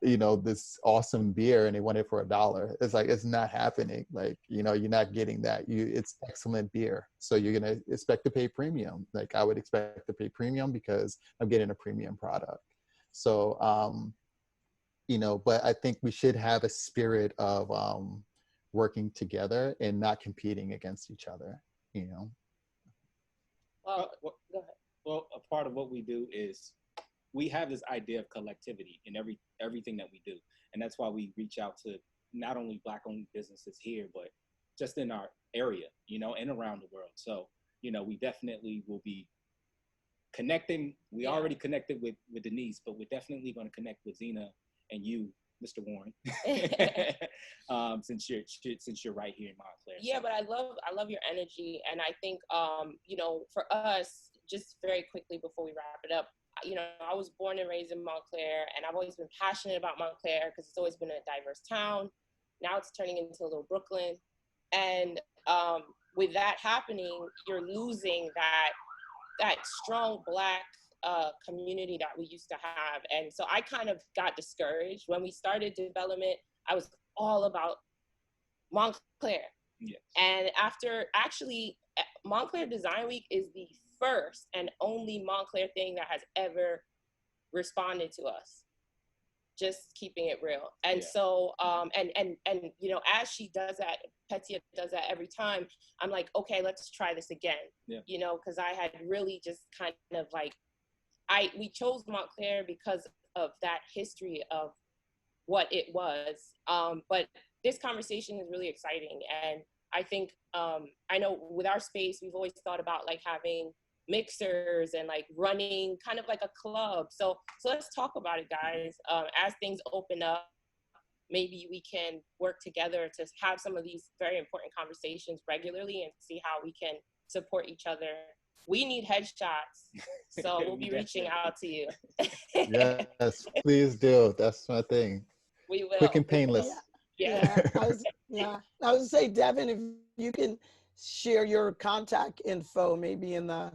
you know, this awesome beer and they want it for $1. It's like, it's not happening. Like, you know, you're not getting that. It's excellent beer. So you're going to expect to pay premium. Like I would expect to pay premium because I'm getting a premium product. So, you know, but I think we should have a spirit of working together and not competing against each other, you know? Well, go ahead. Well, a part of what we do is we have this idea of collectivity in everything that we do. And that's why we reach out to not only Black-owned businesses here, but just in our area, you know, and around the world. So, you know, we definitely will be connecting. We already connected with Denise, but we're definitely going to connect with Zena and you, Mr. Warren, since you're right here in Montclair. Yeah, but I love your energy, and I think you know, for us, just very quickly before we wrap it up, you know, I was born and raised in Montclair, and I've always been passionate about Montclair because it's always been a diverse town. Now it's turning into a little Brooklyn, and with that happening, you're losing that strong Black community that we used to have. And so I kind of got discouraged when we started development. I was all about Montclair. Yes. And after actually, Montclair Design Week is the first and only Montclair thing that has ever responded to us. Just keeping it real. And so, and you know, as she does that, Petia does that every time, I'm like, okay, let's try this again. Yeah. You know, because I had really just kind of like, we chose Montclair because of that history of what it was. But this conversation is really exciting. And I think, I know with our space, we've always thought about like having mixers and like running kind of like a club. So let's talk about it, guys. As things open up, maybe we can work together to have some of these very important conversations regularly and see how we can support each other. We need headshots, so we'll be reaching out to you. Yes, please do. That's my thing. We will. Quick and painless. Yeah. I was gonna say, Devon, if you can share your contact info, maybe in the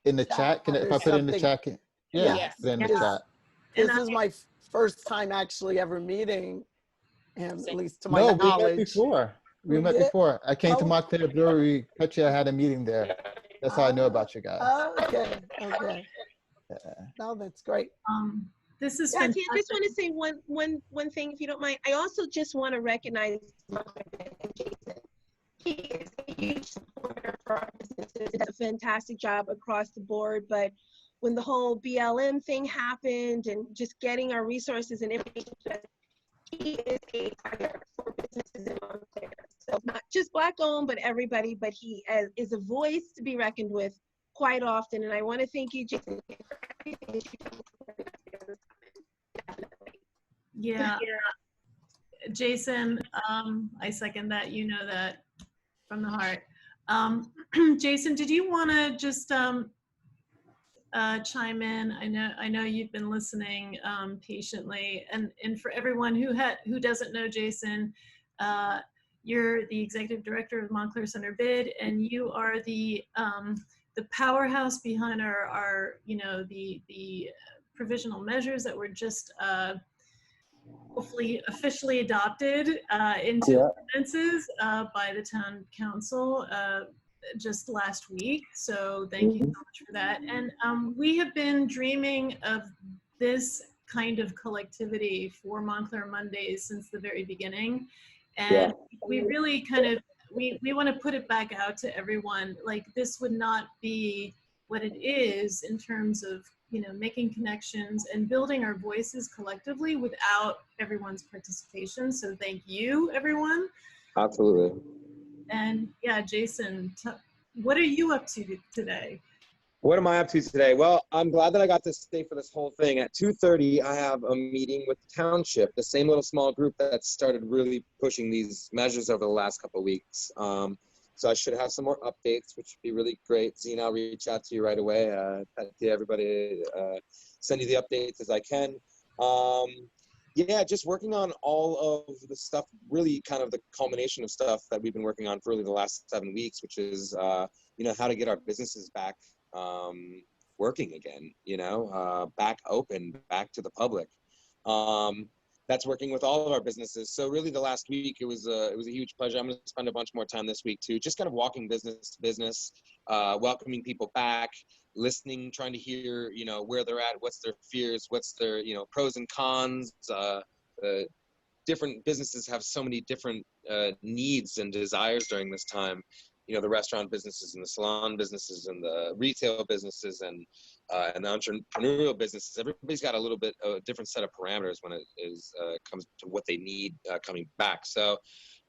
chat. If I put it in the chat? Yes. Put it in the chat. This is my first time actually ever meeting him, at least to my knowledge. No, we met before. We met before. I came to Montclair Brewery. Petia had a meeting there. That's how I know about you guys. Oh, okay. Yeah. No, that's great. This is I fantastic. just want to say one thing, if you don't mind. I also just want to recognize Jason. He is a huge supporter for our businesses. He does a fantastic job across the board. But when the whole BLM thing happened and just getting our resources and information, he is a target for businesses in Montclair. So not just Black owned, but everybody. But he is a voice to be reckoned with quite often. And I want to thank you, Jason, for everything that you've done. Definitely. Yeah. Jason, I second that. You know that from the heart. Jason, did you want to just chime in? I know you've been listening patiently, and for everyone who doesn't know Jason, you're the executive director of Montclair Center Bid, and you are the powerhouse behind our the provisional measures that were just hopefully officially adopted into ordinances by the town council just last week. So thank you so much for that. And we have been dreaming of this kind of collectivity for Montclair Mondays since the very beginning. And we really kind of, we want to put it back out to everyone. Like, this would not be what it is in terms of, you know, making connections and building our voices collectively without everyone's participation. So thank you, everyone. Absolutely. And yeah, Jason, what are you up to today? What am I up to today? Well, I'm glad that I got to stay for this whole thing. At 2:30, I have a meeting with the township, the same little small group that started really pushing these measures over the last couple of weeks. So I should have some more updates, which would be really great. Zena, I'll reach out to you right away. To everybody, send you the updates as I can. Yeah, just working on all of the stuff, really kind of the culmination of stuff that we've been working on for really the last 7 weeks, which is, you know, how to get our businesses back working again, you know, back open, back to the public. That's working with all of our businesses. So really the last week, it was a huge pleasure. I'm going to spend a bunch more time this week too, just kind of walking business to business, welcoming people back, listening, trying to hear, you know, where they're at, what's their fears, what's their, you know, pros and cons. Different businesses have so many different needs and desires during this time. you know, the restaurant businesses and the salon businesses and the retail businesses and the entrepreneurial businesses. Everybody's got a little bit of a different set of parameters when it comes to what they need coming back. So,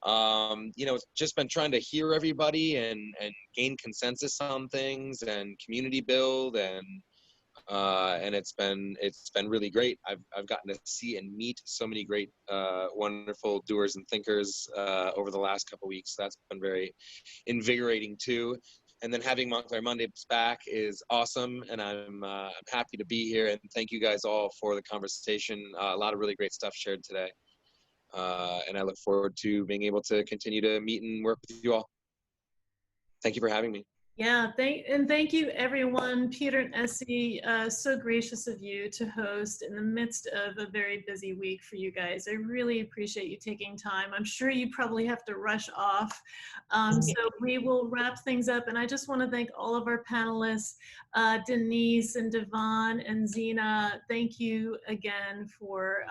you know, it's just been trying to hear everybody and gain consensus on things and community build, and it's been really great. I've gotten to see and meet so many great, wonderful doers and thinkers over the last couple of weeks. That's been very invigorating too. And then having Montclair Mondays back is awesome, and I'm happy to be here. And thank you guys all for the conversation. A lot of really great stuff shared today, and I look forward to being able to continue to meet and work with you all. Thank you for having me. Yeah, thank you everyone. Peter and Essie, so gracious of you to host in the midst of a very busy week for you guys. I really appreciate you taking time. I'm sure you probably have to rush off. So we will wrap things up, and I just want to thank all of our panelists, Denise and Devon and Zena. Thank you again for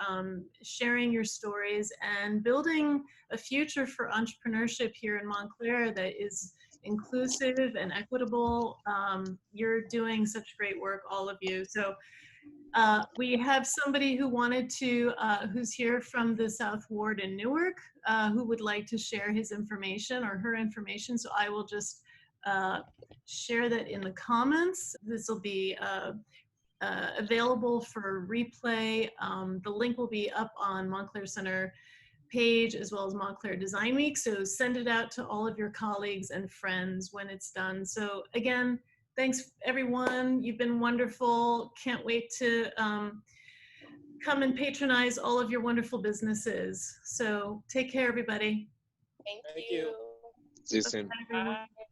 sharing your stories and building a future for entrepreneurship here in Montclair that is inclusive and equitable. You're doing such great work, all of you. So we have somebody who wanted to, who's here from the South Ward in Newark, who would like to share his information or her information. So I will just share that in the comments. This will be available for replay. The link will be up on Montclair Center page as well as Montclair Design Week. So send it out to all of your colleagues and friends when it's done. So again, thanks everyone. You've been wonderful. Can't wait to come and patronize all of your wonderful businesses. So take care, everybody. Thank you. See you soon. Bye.